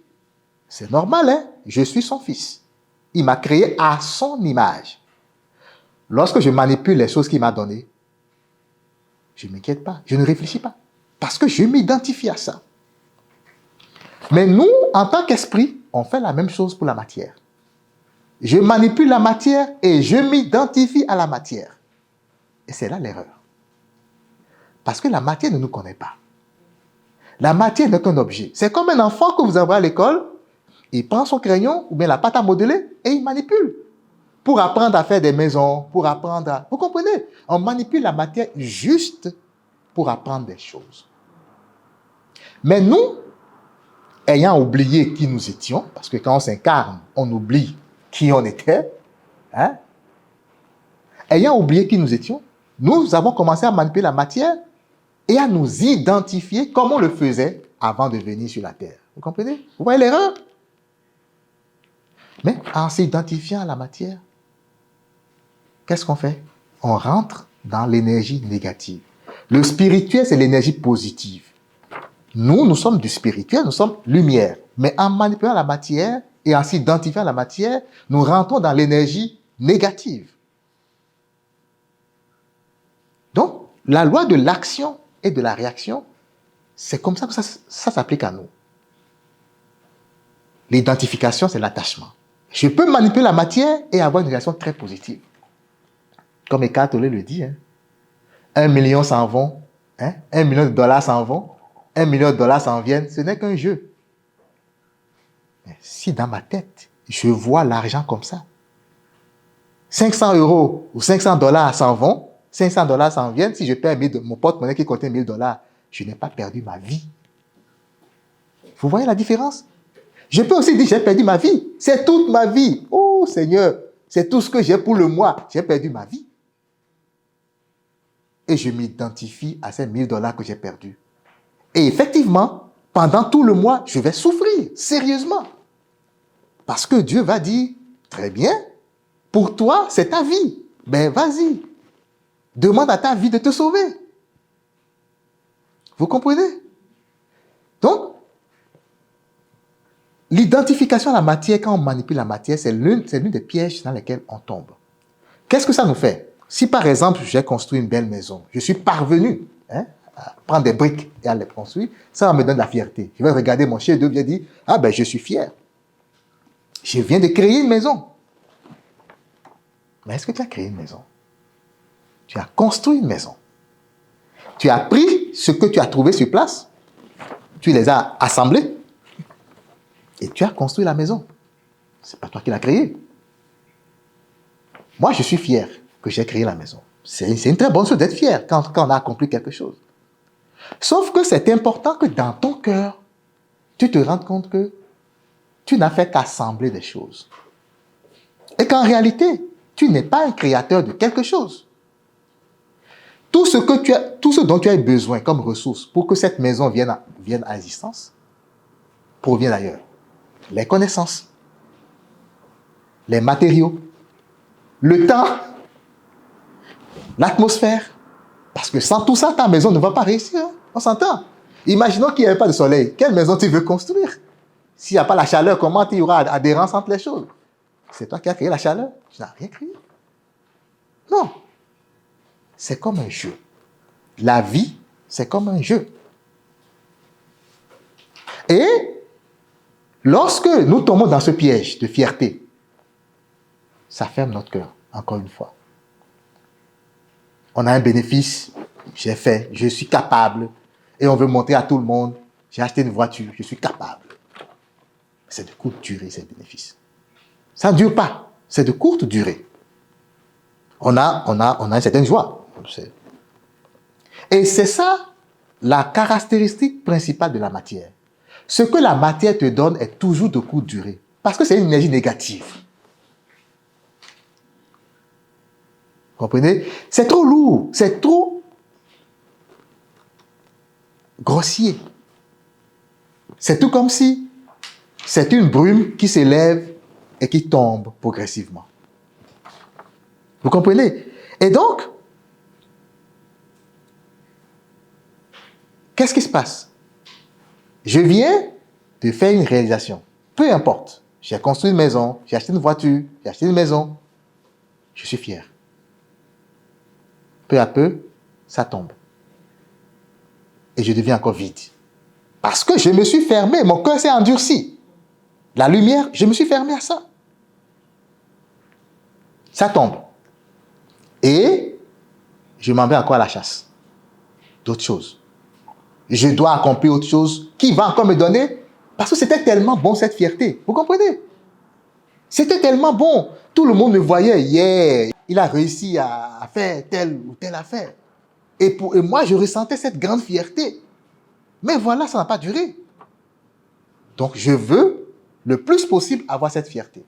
C'est normal, hein? Je suis son fils. Il m'a créé à son image. Lorsque je manipule les choses qu'il m'a données, je ne m'inquiète pas, je ne réfléchis pas. Parce que je m'identifie à ça. Mais nous, en tant qu'esprit, on fait la même chose pour la matière. Je manipule la matière et je m'identifie à la matière. Et c'est là l'erreur. Parce que la matière ne nous connaît pas. La matière n'est qu'un objet. C'est comme un enfant que vous envoyez à l'école, il prend son crayon ou bien la pâte à modeler et il manipule. Pour apprendre à faire des maisons, pour apprendre à... Vous comprenez? On manipule la matière juste pour apprendre des choses. Mais nous, ayant oublié qui nous étions, parce que quand on s'incarne, on oublie qui on était, hein? Ayant oublié qui nous étions, nous avons commencé à manipuler la matière et à nous identifier comme on le faisait avant de venir sur la terre. Vous comprenez? Vous voyez l'erreur? Mais en s'identifiant à la matière, qu'est-ce qu'on fait? On rentre dans l'énergie négative. Le spirituel, c'est l'énergie positive. Nous sommes du spirituel, nous sommes lumière. Mais en manipulant la matière et en s'identifiant à la matière, nous rentrons dans l'énergie négative. Donc, la loi de l'action et de la réaction, c'est comme ça que ça s'applique à nous. L'identification, c'est l'attachement. Je peux manipuler la matière et avoir une réaction très positive. Comme Eckhart Tolle le dit, hein. 1 million s'en vont, hein? 1 million de dollars s'en vont, 1 million de dollars s'en viennent, ce n'est qu'un jeu. Mais si dans ma tête, je vois l'argent comme ça, 500 euros ou 500 dollars s'en vont, 500 dollars s'en viennent, si je perds mon porte-monnaie qui contient 1000 dollars, je n'ai pas perdu ma vie. Vous voyez la différence? Je peux aussi dire j'ai perdu ma vie. C'est toute ma vie. Oh Seigneur, c'est tout ce que j'ai pour le mois. J'ai perdu ma vie. Et je m'identifie à ces 1000 dollars que j'ai perdus. Et effectivement, pendant tout le mois, je vais souffrir sérieusement. Parce que Dieu va dire, très bien, pour toi, c'est ta vie. Ben vas-y, demande à ta vie de te sauver. Vous comprenez? Donc, l'identification à la matière, quand on manipule la matière, c'est l'une des pièges dans lesquels on tombe. Qu'est-ce que ça nous fait? Si par exemple, j'ai construit une belle maison, je suis parvenu à prendre des briques et à les construire, ça me donne la fierté. Je vais regarder mon chef-d'œuvre et dire, ah ben je suis fier. Je viens de créer une maison. Mais est-ce que tu as créé une maison? Tu as construit une maison. Tu as pris ce que tu as trouvé sur place, tu les as assemblés et tu as construit la maison. Ce n'est pas toi qui l'as créée. Moi, je suis fier que j'ai créé la maison. C'est une très bonne chose d'être fier quand on a accompli quelque chose. Sauf que c'est important que dans ton cœur, tu te rendes compte que tu n'as fait qu'assembler des choses. Et qu'en réalité, tu n'es pas un créateur de quelque chose. Tout ce dont tu as besoin comme ressource pour que cette maison vienne à existence provient d'ailleurs. Les connaissances, les matériaux, le temps, l'atmosphère. Parce que sans tout ça, ta maison ne va pas réussir. Hein? On s'entend. Imaginons qu'il n'y avait pas de soleil. Quelle maison tu veux construire? S'il n'y a pas la chaleur, comment il y aura adhérence entre les choses? C'est toi qui as créé la chaleur? Tu n'as rien créé. Non. C'est comme un jeu. La vie, c'est comme un jeu. Et lorsque nous tombons dans ce piège de fierté, ça ferme notre cœur, encore une fois. On a un bénéfice, j'ai fait, je suis capable, et on veut montrer à tout le monde, j'ai acheté une voiture, je suis capable. C'est de courte durée, ces bénéfices. Ça ne dure pas, c'est de courte durée. On a une certaine joie. Et c'est ça, la caractéristique principale de la matière. Ce que la matière te donne est toujours de courte durée, parce que c'est une énergie négative. Vous comprenez? C'est trop lourd, c'est trop grossier. C'est tout comme si c'est une brume qui s'élève et qui tombe progressivement. Vous comprenez? Et donc, qu'est-ce qui se passe? Je viens de faire une réalisation. Peu importe. J'ai construit une maison, j'ai acheté une voiture, j'ai acheté une maison. Je suis fier. Peu à peu, ça tombe. Et je deviens encore vide. Parce que je me suis fermé, mon cœur s'est endurci. La lumière, je me suis fermé à ça. Ça tombe. Et je m'en vais encore à la chasse. D'autres choses. Je dois accomplir autre chose qui va encore me donner, parce que c'était tellement bon cette fierté. Vous comprenez? C'était tellement bon. Tout le monde me voyait. Yeah, il a réussi à faire telle ou telle affaire. Et moi, je ressentais cette grande fierté. Mais voilà, ça n'a pas duré. Donc, je veux le plus possible avoir cette fierté,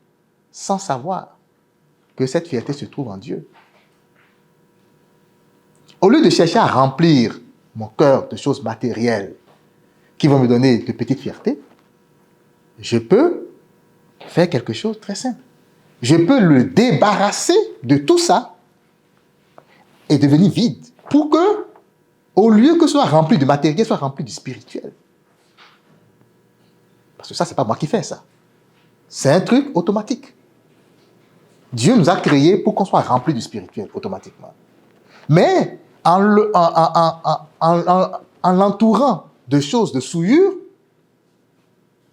sans savoir que cette fierté se trouve en Dieu. Au lieu de chercher à remplir mon cœur de choses matérielles qui vont me donner de petites fiertés, je peux faire quelque chose de très simple. Je peux le débarrasser de tout ça et devenir vide pour que, au lieu que ce soit rempli de matériel, soit rempli du spirituel. Parce que ça, ce n'est pas moi qui fais ça. C'est un truc automatique. Dieu nous a créés pour qu'on soit rempli du spirituel automatiquement. Mais en l'entourant de choses de souillure,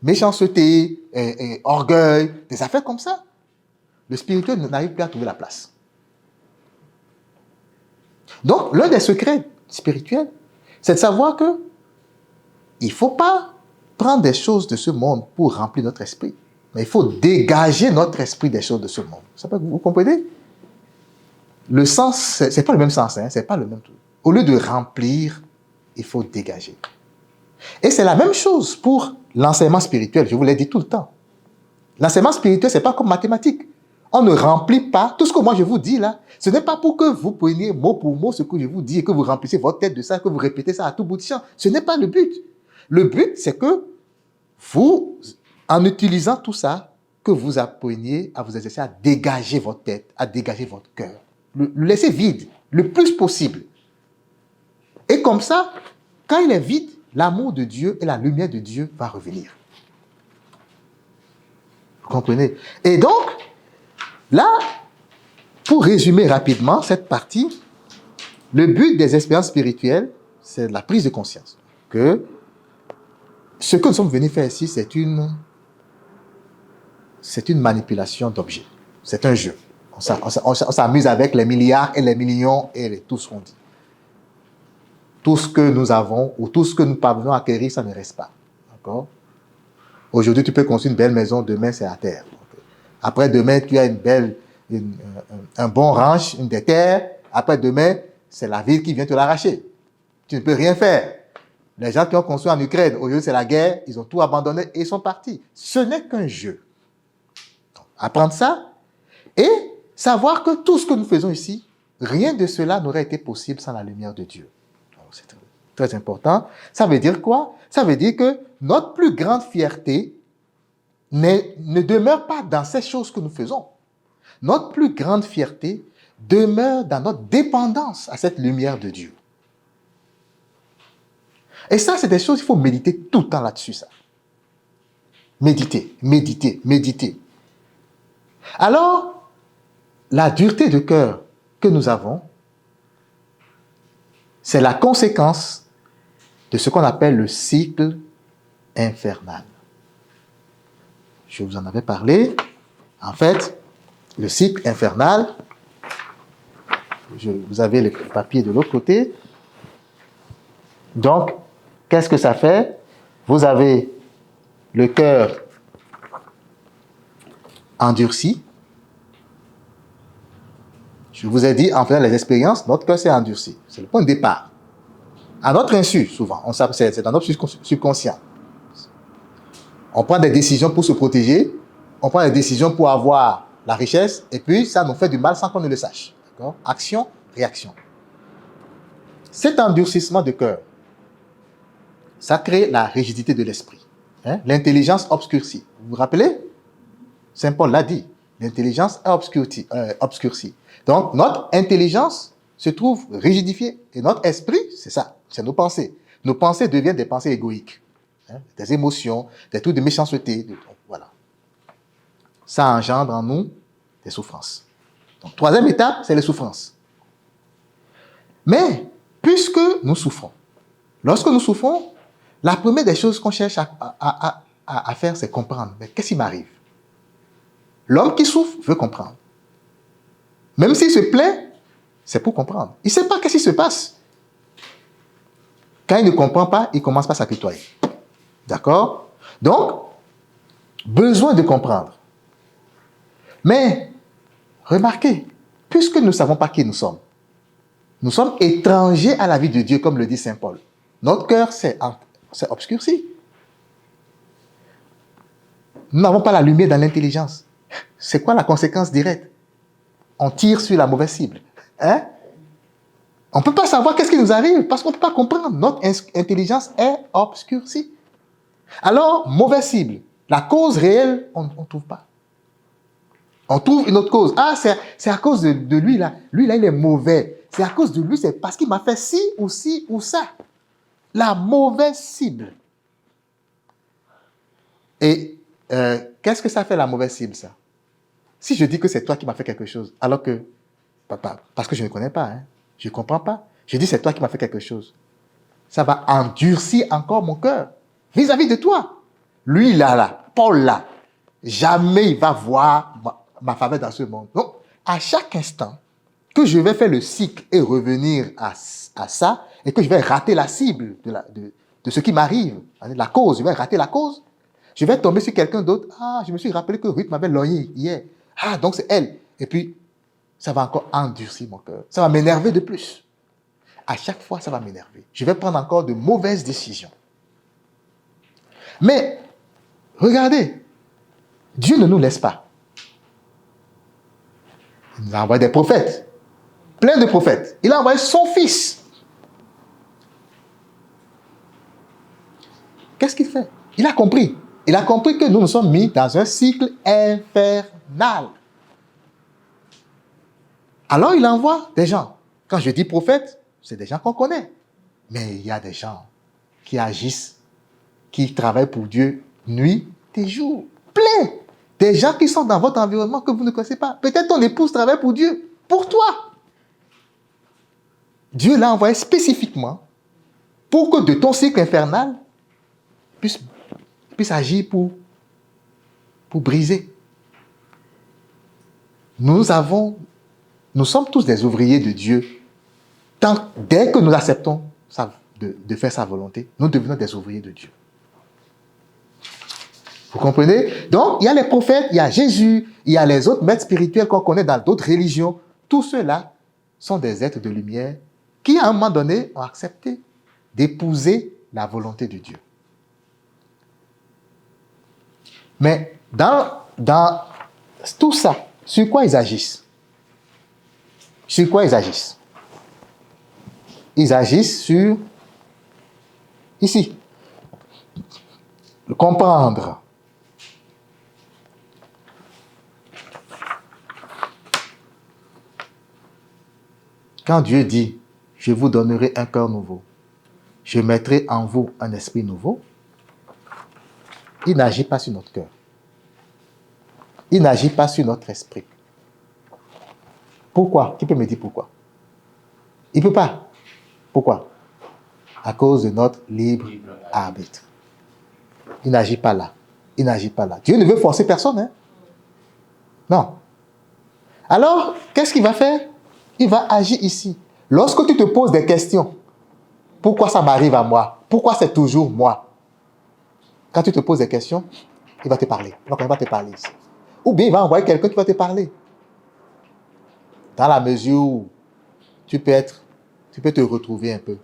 méchanceté, orgueil, des affaires comme ça, le spirituel n'arrive plus à trouver la place. Donc, l'un des secrets spirituels, c'est de savoir que il ne faut pas prendre des choses de ce monde pour remplir notre esprit. Mais il faut dégager notre esprit des choses de ce monde. Vous comprenez? Le sens, ce n'est pas le même sens, hein, c'est pas le même truc. Au lieu de remplir, il faut dégager. Et c'est la même chose pour l'enseignement spirituel, je vous l'ai dit tout le temps. L'enseignement spirituel, ce n'est pas comme mathématiques. On ne remplit pas, tout ce que moi je vous dis là, ce n'est pas pour que vous preniez mot pour mot ce que je vous dis et que vous remplissez votre tête de ça, que vous répétez ça à tout bout de champ. Ce n'est pas le but. Le but, c'est que vous, en utilisant tout ça, que vous appreniez à vous exercer à dégager votre tête, à dégager votre cœur. Le laisser vide, le plus possible. Et comme ça, quand il est vide, l'amour de Dieu et la lumière de Dieu va revenir. Vous comprenez? Et donc, là, pour résumer rapidement cette partie, le but des expériences spirituelles, c'est la prise de conscience. Que ce que nous sommes venus faire ici, c'est une manipulation d'objets. C'est un jeu. On s'amuse avec les milliards et les millions et tout ce qu'on dit. tout ce que nous avons ou tout ce que nous parvenons à acquérir, ça ne reste pas. D'accord? Aujourd'hui, tu peux construire une belle maison, demain, c'est à terre. Après, demain, tu as un bon ranch, une des terres. Après, demain, c'est la ville qui vient te l'arracher. Tu ne peux rien faire. Les gens qui ont construit en Ukraine, aujourd'hui, c'est la guerre, ils ont tout abandonné et ils sont partis. Ce n'est qu'un jeu. Donc, apprendre ça et savoir que tout ce que nous faisons ici, rien de cela n'aurait été possible sans la lumière de Dieu. C'est très important. Ça veut dire quoi? Ça veut dire que notre plus grande fierté ne demeure pas dans ces choses que nous faisons. Notre plus grande fierté demeure dans notre dépendance à cette lumière de Dieu. Et ça, c'est des choses, il faut méditer tout le temps là-dessus, ça. Méditer, méditer, méditer. Alors, la dureté de cœur que nous avons, c'est la conséquence de ce qu'on appelle le cycle infernal. Je vous en avais parlé. En fait, le cycle infernal, vous avez le papier de l'autre côté. Donc, qu'est-ce que ça fait? Vous avez le cœur endurci. Je vous ai dit, en faisant les expériences, notre cœur s'est endurci. C'est le point de départ. À notre insu, souvent, c'est dans notre subconscient. On prend des décisions pour se protéger, on prend des décisions pour avoir la richesse, et puis ça nous fait du mal sans qu'on ne le sache. D'accord? Action, réaction. Cet endurcissement de cœur, ça crée la rigidité de l'esprit. Hein? L'intelligence obscurcie. Vous vous rappelez? Saint Paul l'a dit. L'intelligence est obscurcie. Donc, notre intelligence se trouve rigidifiée. Et notre esprit, c'est ça, c'est nos pensées. Nos pensées deviennent des pensées égoïques. Hein? Des émotions, des trucs de méchanceté. Voilà. Ça engendre en nous des souffrances. Donc, troisième étape, c'est les souffrances. Mais, puisque nous souffrons, lorsque nous souffrons, la première des choses qu'on cherche à faire, c'est comprendre. Mais qu'est-ce qui m'arrive? L'homme qui souffre veut comprendre. Même s'il se plaint, c'est pour comprendre. Il ne sait pas qu'est-ce qui se passe. Quand il ne comprend pas, il commence par s'apitoyer. D'accord? Donc, besoin de comprendre. Mais, remarquez, puisque nous ne savons pas qui nous sommes étrangers à la vie de Dieu, comme le dit Saint Paul. Notre cœur s'est obscurci. Nous n'avons pas la lumière dans l'intelligence. C'est quoi la conséquence directe? On tire sur la mauvaise cible. Hein? On ne peut pas savoir qu'est-ce qui nous arrive parce qu'on ne peut pas comprendre. Notre intelligence est obscurcie. Alors, mauvaise cible. La cause réelle, on ne trouve pas. On trouve une autre cause. Ah, c'est à cause de lui là. Lui là, il est mauvais. C'est à cause de lui, c'est parce qu'il m'a fait ci ou ça. La mauvaise cible. Et qu'est-ce que ça fait la mauvaise cible, ça? Si je dis que c'est toi qui m'as fait quelque chose, alors que, papa, parce que je ne connais pas, hein, je ne comprends pas, je dis c'est toi qui m'as fait quelque chose, ça va endurcir encore mon cœur vis-à-vis de toi. Lui là, Paul là, jamais il va voir ma faveur dans ce monde. Donc, à chaque instant que je vais faire le cycle et revenir à ça, et que je vais rater la cible de ce qui m'arrive, la cause, je vais rater la cause, je vais tomber sur quelqu'un d'autre. Ah, je me suis rappelé que Ruth m'avait lorgné hier. Ah, donc c'est elle. Et puis, ça va encore endurcir mon cœur. Ça va m'énerver de plus. À chaque fois, ça va m'énerver. Je vais prendre encore de mauvaises décisions. Mais, regardez, Dieu ne nous laisse pas. Il nous a envoyé des prophètes. Plein de prophètes. Il a envoyé son fils. Qu'est-ce qu'il fait? Il a compris. Il a compris que nous nous sommes mis dans un cycle infernal. Alors, il envoie des gens. Quand je dis prophète, c'est des gens qu'on connaît. Mais il y a des gens qui agissent, qui travaillent pour Dieu nuit et jour. Plein. Des gens qui sont dans votre environnement que vous ne connaissez pas. Peut-être ton épouse travaille pour Dieu, pour toi. Dieu l'a envoyé spécifiquement pour que de ton cycle infernal puisse agir pour briser. Nous sommes tous des ouvriers de Dieu dès que nous acceptons de faire sa volonté, nous devenons des ouvriers de Dieu. Vous comprenez? Donc, il y a les prophètes, il y a Jésus, il y a les autres maîtres spirituels qu'on connaît dans d'autres religions. Tous ceux-là sont des êtres de lumière qui, à un moment donné, ont accepté d'épouser la volonté de Dieu. Mais dans tout ça, sur quoi ils agissent? Sur quoi ils agissent? Ils agissent sur, ici, le comprendre. Quand Dieu dit, je vous donnerai un cœur nouveau, je mettrai en vous un esprit nouveau, il n'agit pas sur notre cœur. Il n'agit pas sur notre esprit. Pourquoi? Qui peut me dire pourquoi? Il ne peut pas. Pourquoi? À cause de notre libre arbitre. Il n'agit pas là. Il n'agit pas là. Dieu ne veut forcer personne, hein? Non. Alors, qu'est-ce qu'il va faire? Il va agir ici. Lorsque tu te poses des questions, pourquoi ça m'arrive à moi? Pourquoi c'est toujours moi? Quand tu te poses des questions, il va te parler. Il va te parler ici. Ou bien il va envoyer quelqu'un qui va te parler. Dans la mesure où tu peux te retrouver un peu.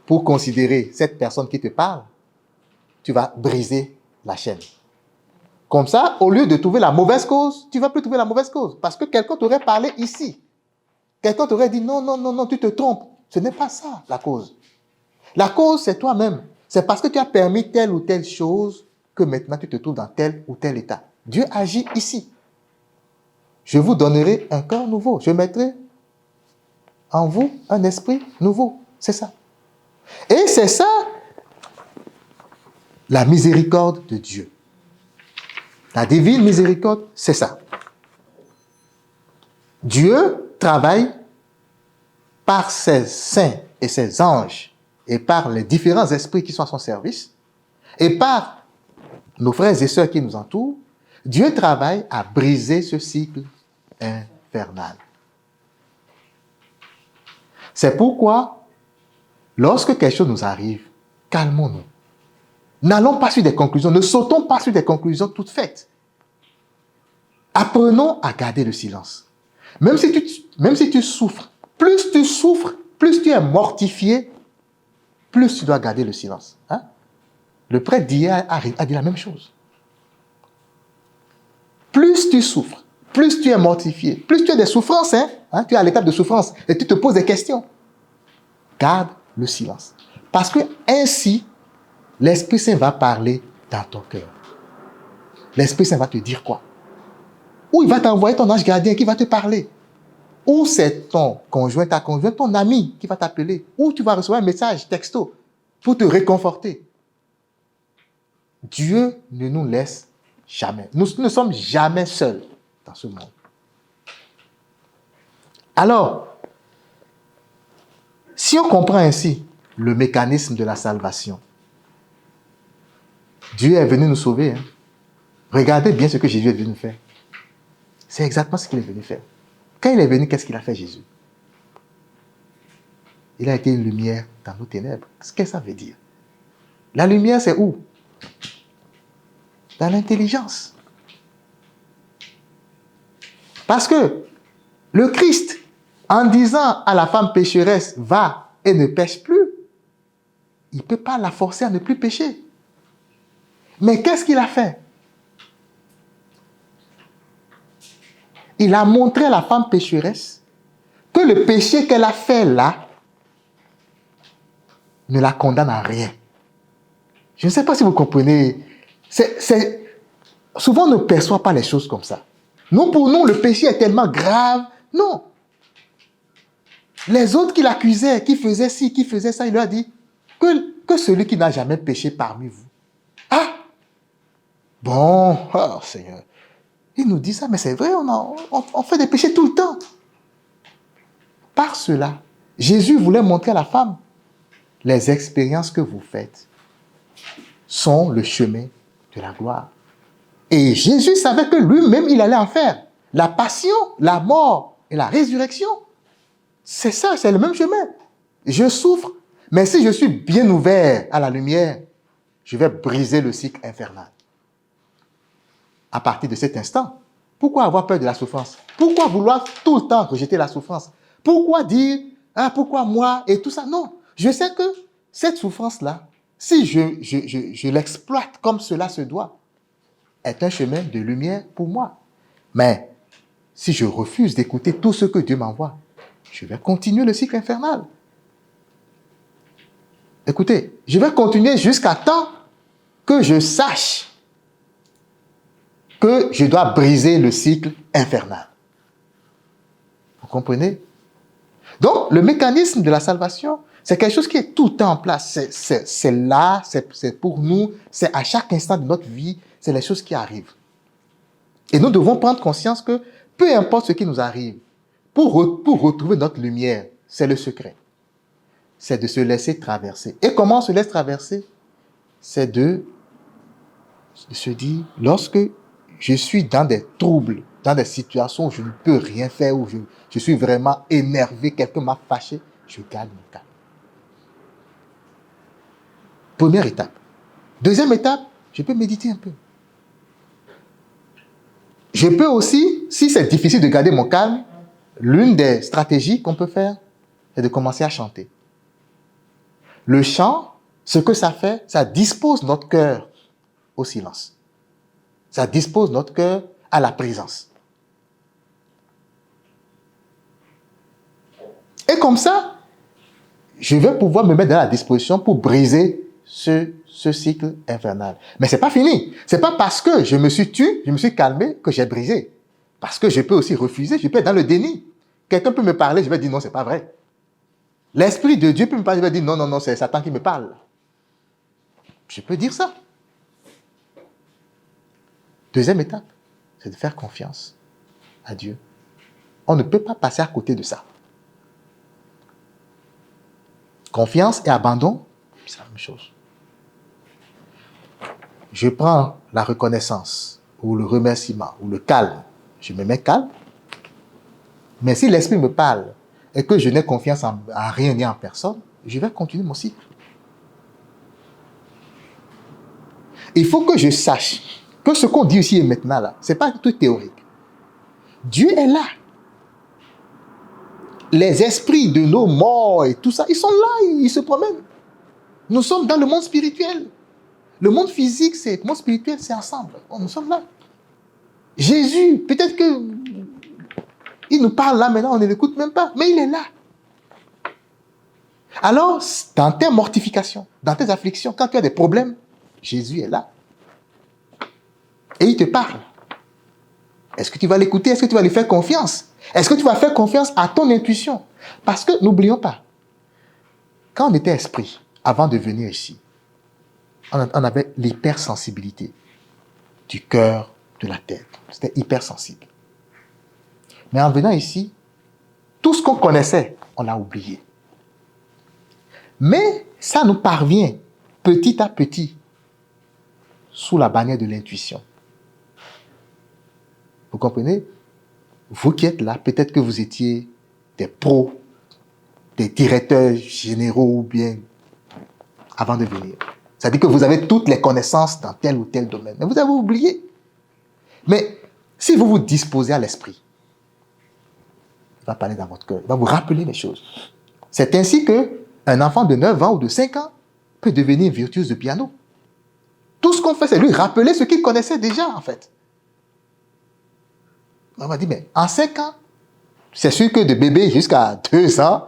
Pour considérer cette personne qui te parle, tu vas briser la chaîne. Comme ça, au lieu de trouver la mauvaise cause, tu ne vas plus trouver la mauvaise cause. Parce que quelqu'un t'aurait parlé ici. Quelqu'un t'aurait dit non, non, non, non, tu te trompes. Ce n'est pas ça la cause. La cause, c'est toi-même. C'est parce que tu as permis telle ou telle chose que maintenant tu te trouves dans tel ou tel état. Dieu agit ici. Je vous donnerai un cœur nouveau. Je mettrai en vous un esprit nouveau. C'est ça. Et c'est ça, la miséricorde de Dieu. La divine miséricorde, c'est ça. Dieu travaille par ses saints et ses anges et par les différents esprits qui sont à son service et par nos frères et sœurs qui nous entourent. Dieu travaille à briser ce cycle infernal. C'est pourquoi, lorsque quelque chose nous arrive, calmons-nous. N'allons pas sur des conclusions, ne sautons pas sur des conclusions toutes faites. Apprenons à garder le silence. Même si tu souffres, plus tu es mortifié, plus tu dois garder le silence. Hein? Le prêtre d'hier a dit la même chose. Plus tu souffres, plus tu es mortifié, plus tu as des souffrances, tu es à l'étape de souffrance et tu te poses des questions. Garde le silence. Parce que ainsi, l'Esprit Saint va parler dans ton cœur. L'Esprit Saint va te dire quoi? Ou il va t'envoyer ton ange gardien qui va te parler. Ou c'est ton conjoint, ta conjointe, ton ami qui va t'appeler. Ou tu vas recevoir un message texto pour te réconforter. Dieu ne nous laisse jamais. Nous ne sommes jamais seuls dans ce monde. Alors, si on comprend ainsi le mécanisme de la salvation, Dieu est venu nous sauver. Regardez bien ce que Jésus est venu faire. C'est exactement ce qu'il est venu faire. Quand il est venu, qu'est-ce qu'il a fait, Jésus? Il a été une lumière dans nos ténèbres. Qu'est-ce que ça veut dire? La lumière, c'est où? Dans l'intelligence. Parce que le Christ, en disant à la femme pécheresse, va et ne pêche plus, il ne peut pas la forcer à ne plus pécher. Mais qu'est-ce qu'il a fait? Il a montré à la femme pécheresse que le péché qu'elle a fait là ne la condamne à rien. Je ne sais pas si vous comprenez. Souvent, on ne perçoit pas les choses comme ça. Non, pour nous, le péché est tellement grave. Non. Les autres qui l'accusaient, qui faisaient ci, qui faisaient ça, il leur a dit que celui qui n'a jamais péché parmi vous. Ah! Bon, oh Seigneur. Il nous dit ça, mais c'est vrai, on fait des péchés tout le temps. Par cela, Jésus voulait montrer à la femme, les expériences que vous faites sont le chemin de la gloire. Et Jésus savait que lui-même, il allait en faire. La passion, la mort et la résurrection, c'est ça, c'est le même chemin. Je souffre, Mais si je suis bien ouvert à la lumière, je vais briser le cycle infernal. À partir de cet instant, pourquoi avoir peur de la souffrance? Pourquoi vouloir tout le temps rejeter la souffrance? Pourquoi dire, ah, pourquoi moi et tout ça? Non, je sais que cette souffrance-là, si je l'exploite comme cela se doit, est un chemin de lumière pour moi. Mais si je refuse d'écouter tout ce que Dieu m'envoie, je vais continuer le cycle infernal. Écoutez, je vais continuer jusqu'à temps que je sache que je dois briser le cycle infernal. Vous comprenez? Donc, le mécanisme de la salvation, c'est quelque chose qui est tout le temps en place. C'est là, c'est pour nous, c'est à chaque instant de notre vie, c'est les choses qui arrivent. Et nous devons prendre conscience que peu importe ce qui nous arrive, pour retrouver notre lumière, c'est le secret. C'est de se laisser traverser. Et comment on se laisse traverser? C'est de se dire, lorsque je suis dans des troubles, dans des situations où je ne peux rien faire, où je suis vraiment énervé, quelqu'un m'a fâché, je garde mon calme. Première étape. Deuxième étape, je peux méditer un peu. Je peux aussi, si c'est difficile de garder mon calme, l'une des stratégies qu'on peut faire, c'est de commencer à chanter. Le chant, ce que ça fait, ça dispose notre cœur au silence. Ça dispose notre cœur à la présence. Et comme ça, je vais pouvoir me mettre dans la disposition pour briser ce cycle infernal. Mais ce n'est pas fini. Ce n'est pas parce que je me suis tué, je me suis calmé, que j'ai brisé. Parce que je peux aussi refuser, je peux être dans le déni. Quelqu'un peut me parler, je vais dire non, ce n'est pas vrai. L'Esprit de Dieu peut me parler, je vais dire non, non, non, c'est Satan qui me parle. Je peux dire ça. Deuxième étape, c'est de faire confiance à Dieu. On ne peut pas passer à côté de ça. Confiance et abandon, c'est la même chose. Je prends la reconnaissance, ou le remerciement, ou le calme. Je me mets calme. Mais si l'Esprit me parle et que je n'ai confiance en rien ni en personne, je vais continuer mon cycle. Il faut que je sache que ce qu'on dit ici et maintenant, là, ce n'est pas tout théorique. Dieu est là. Les esprits de nos morts et tout ça, ils sont là, ils se promènent. Nous sommes dans le monde spirituel. Le monde physique, le monde spirituel, c'est ensemble. Nous sommes là. Jésus, peut-être que il nous parle là maintenant, on ne l'écoute même pas, mais il est là. Alors, dans tes mortifications, dans tes afflictions, quand tu as des problèmes, Jésus est là. Et il te parle. Est-ce que tu vas l'écouter? Est-ce que tu vas lui faire confiance? Est-ce que tu vas faire confiance à ton intuition? Parce que, n'oublions pas, quand on était esprit, avant de venir ici, on avait l'hypersensibilité du cœur, de la tête. C'était hypersensible. Mais en venant ici, tout ce qu'on connaissait, on l'a oublié. Mais ça nous parvient petit à petit sous la bannière de l'intuition. Vous comprenez? Vous qui êtes là, peut-être que vous étiez des pros, des directeurs généraux ou bien avant de venir. C'est-à-dire que vous avez toutes les connaissances dans tel ou tel domaine. Mais vous avez oublié. Mais si vous vous disposez à l'esprit, il va parler dans votre cœur, il va vous rappeler les choses. C'est ainsi qu'un enfant de 9 ans ou de 5 ans peut devenir virtuose de piano. Tout ce qu'on fait, c'est lui rappeler ce qu'il connaissait déjà, en fait. On m'a dit, mais en 5 ans, c'est sûr que de bébé jusqu'à 2 ans,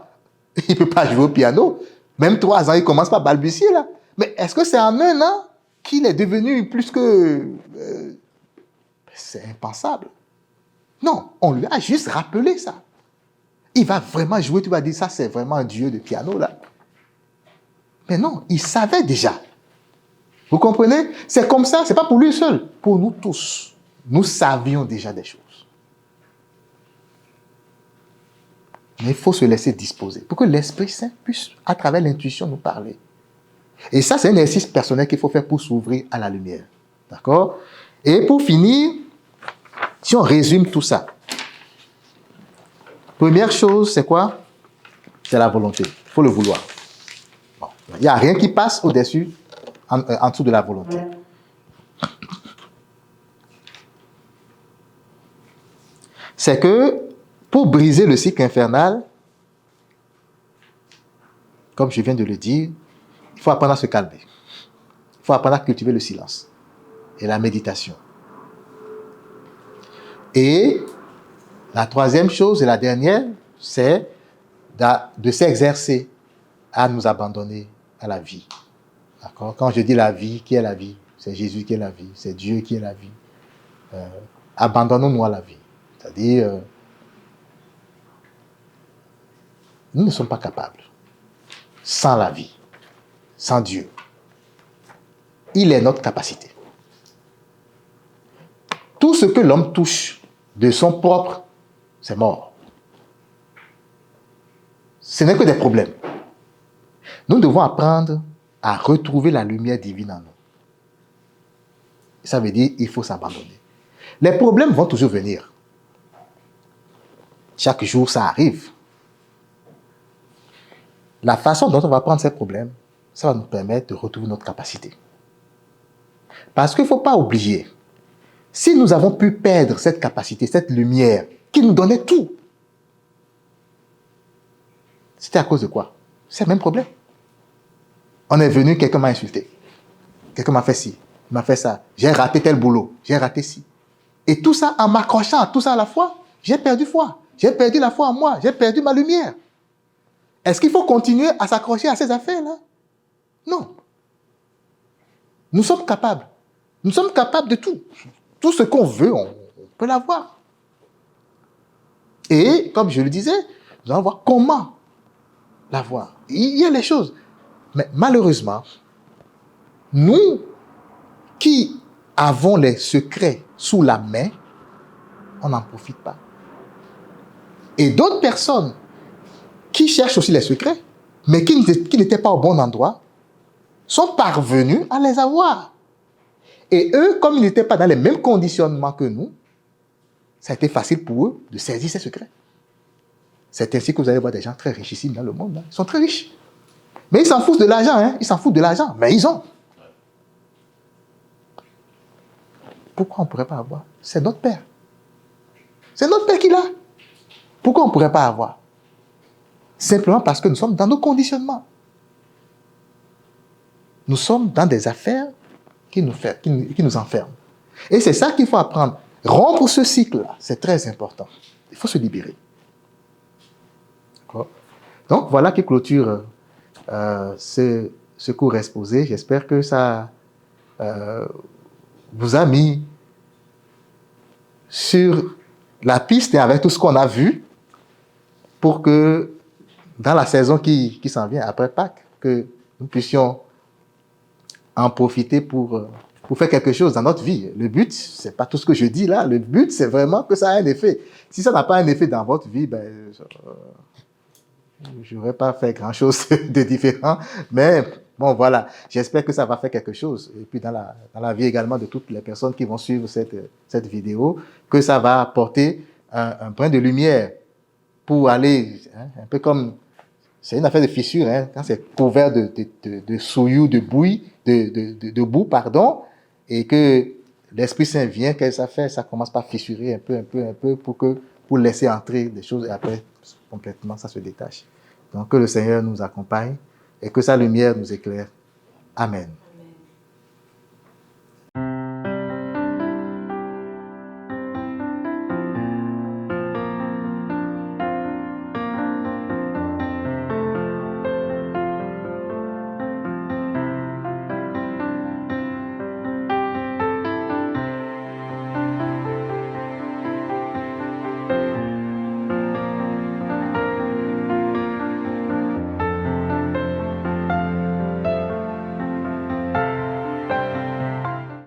il ne peut pas jouer au piano. Même 3 ans, il commence par balbutier, là. Mais est-ce que c'est en 1 an qu'il est devenu plus que... c'est impensable. Non, on lui a juste rappelé ça. Il va vraiment jouer, tu vas dire, ça c'est vraiment un dieu de piano, là. Mais non, il savait déjà. Vous comprenez? C'est comme ça, c'est pas pour lui seul, pour nous tous. Nous savions déjà des choses. Mais il faut se laisser disposer pour que l'Esprit Saint puisse, à travers l'intuition, nous parler. Et ça, c'est un exercice personnel qu'il faut faire pour s'ouvrir à la lumière. D'accord? Et pour finir, si on résume tout ça, première chose, c'est quoi? C'est la volonté. Il faut le vouloir. Il n'y a rien qui passe au-dessus, en dessous de la volonté. C'est que pour briser le cycle infernal, comme je viens de le dire, il faut apprendre à se calmer. Il faut apprendre à cultiver le silence et la méditation. Et la troisième chose et la dernière, c'est de s'exercer à nous abandonner à la vie. D'accord? Quand je dis la vie, qui est la vie? C'est Jésus qui est la vie, c'est Dieu qui est la vie. Abandonnons-nous à la vie. C'est-à-dire, nous ne sommes pas capables, sans la vie, sans Dieu. Il est notre capacité. Tout ce que l'homme touche de son propre, c'est mort. Ce n'est que des problèmes. Nous devons apprendre à retrouver la lumière divine en nous. Ça veut dire qu'il faut s'abandonner. Les problèmes vont toujours venir. Chaque jour, ça arrive. La façon dont on va prendre ces problèmes, ça va nous permettre de retrouver notre capacité. Parce qu'il ne faut pas oublier, si nous avons pu perdre cette capacité, cette lumière, qui nous donnait tout, c'était à cause de quoi? C'est le même problème. On est venu, quelqu'un m'a insulté. Quelqu'un m'a fait ci, m'a fait ça. J'ai raté tel boulot, j'ai raté ci. Et tout ça, en m'accrochant à tout ça à la fois, j'ai perdu foi. J'ai perdu la foi en moi, j'ai perdu ma lumière. Est-ce qu'il faut continuer à s'accrocher à ces affaires-là? Non. Nous sommes capables. Nous sommes capables de tout. Tout ce qu'on veut, on peut l'avoir. Et, comme je le disais, nous allons voir comment l'avoir. Il y a les choses. Mais malheureusement, nous qui avons les secrets sous la main, on n'en profite pas. Et d'autres personnes qui cherchent aussi les secrets, mais qui n'étaient pas au bon endroit, sont parvenus à les avoir. Et eux, comme ils n'étaient pas dans les mêmes conditionnements que nous, ça a été facile pour eux de saisir ces secrets. C'est ainsi que vous allez voir des gens très riches ici dans le monde. Hein. Ils sont très riches. Mais ils s'en foutent de l'argent. Hein. Ils s'en foutent de l'argent. Mais ils ont. Pourquoi on ne pourrait pas avoir? C'est notre Père. C'est notre Père qui l'a. Pourquoi on ne pourrait pas avoir? Simplement parce que nous sommes dans nos conditionnements. Nous sommes dans des affaires qui nous enferment. Et c'est ça qu'il faut apprendre. Rompre ce cycle-là, c'est très important. Il faut se libérer. D'accord? Donc, voilà qui clôture ce cours exposé. J'espère que ça vous a mis sur la piste et avec tout ce qu'on a vu pour que dans la saison qui s'en vient, après Pâques, que nous puissions en profiter pour faire quelque chose dans notre vie. Le but, c'est pas tout ce que je dis là, le but, c'est vraiment que ça ait un effet. Si ça n'a pas un effet dans votre vie, je n'aurais pas fait grand-chose de différent, mais bon, voilà, j'espère que ça va faire quelque chose. Et puis dans la vie également de toutes les personnes qui vont suivre cette vidéo, que ça va apporter un brin de lumière pour aller, hein, un peu comme, c'est une affaire de fissure, hein, quand c'est couvert de souillure, de boue, pardon, et que l'Esprit Saint vient, qu'est-ce que ça fait? Ça commence par fissurer un peu pour laisser entrer des choses et après, complètement, ça se détache. Donc, que le Seigneur nous accompagne et que sa lumière nous éclaire. Amen.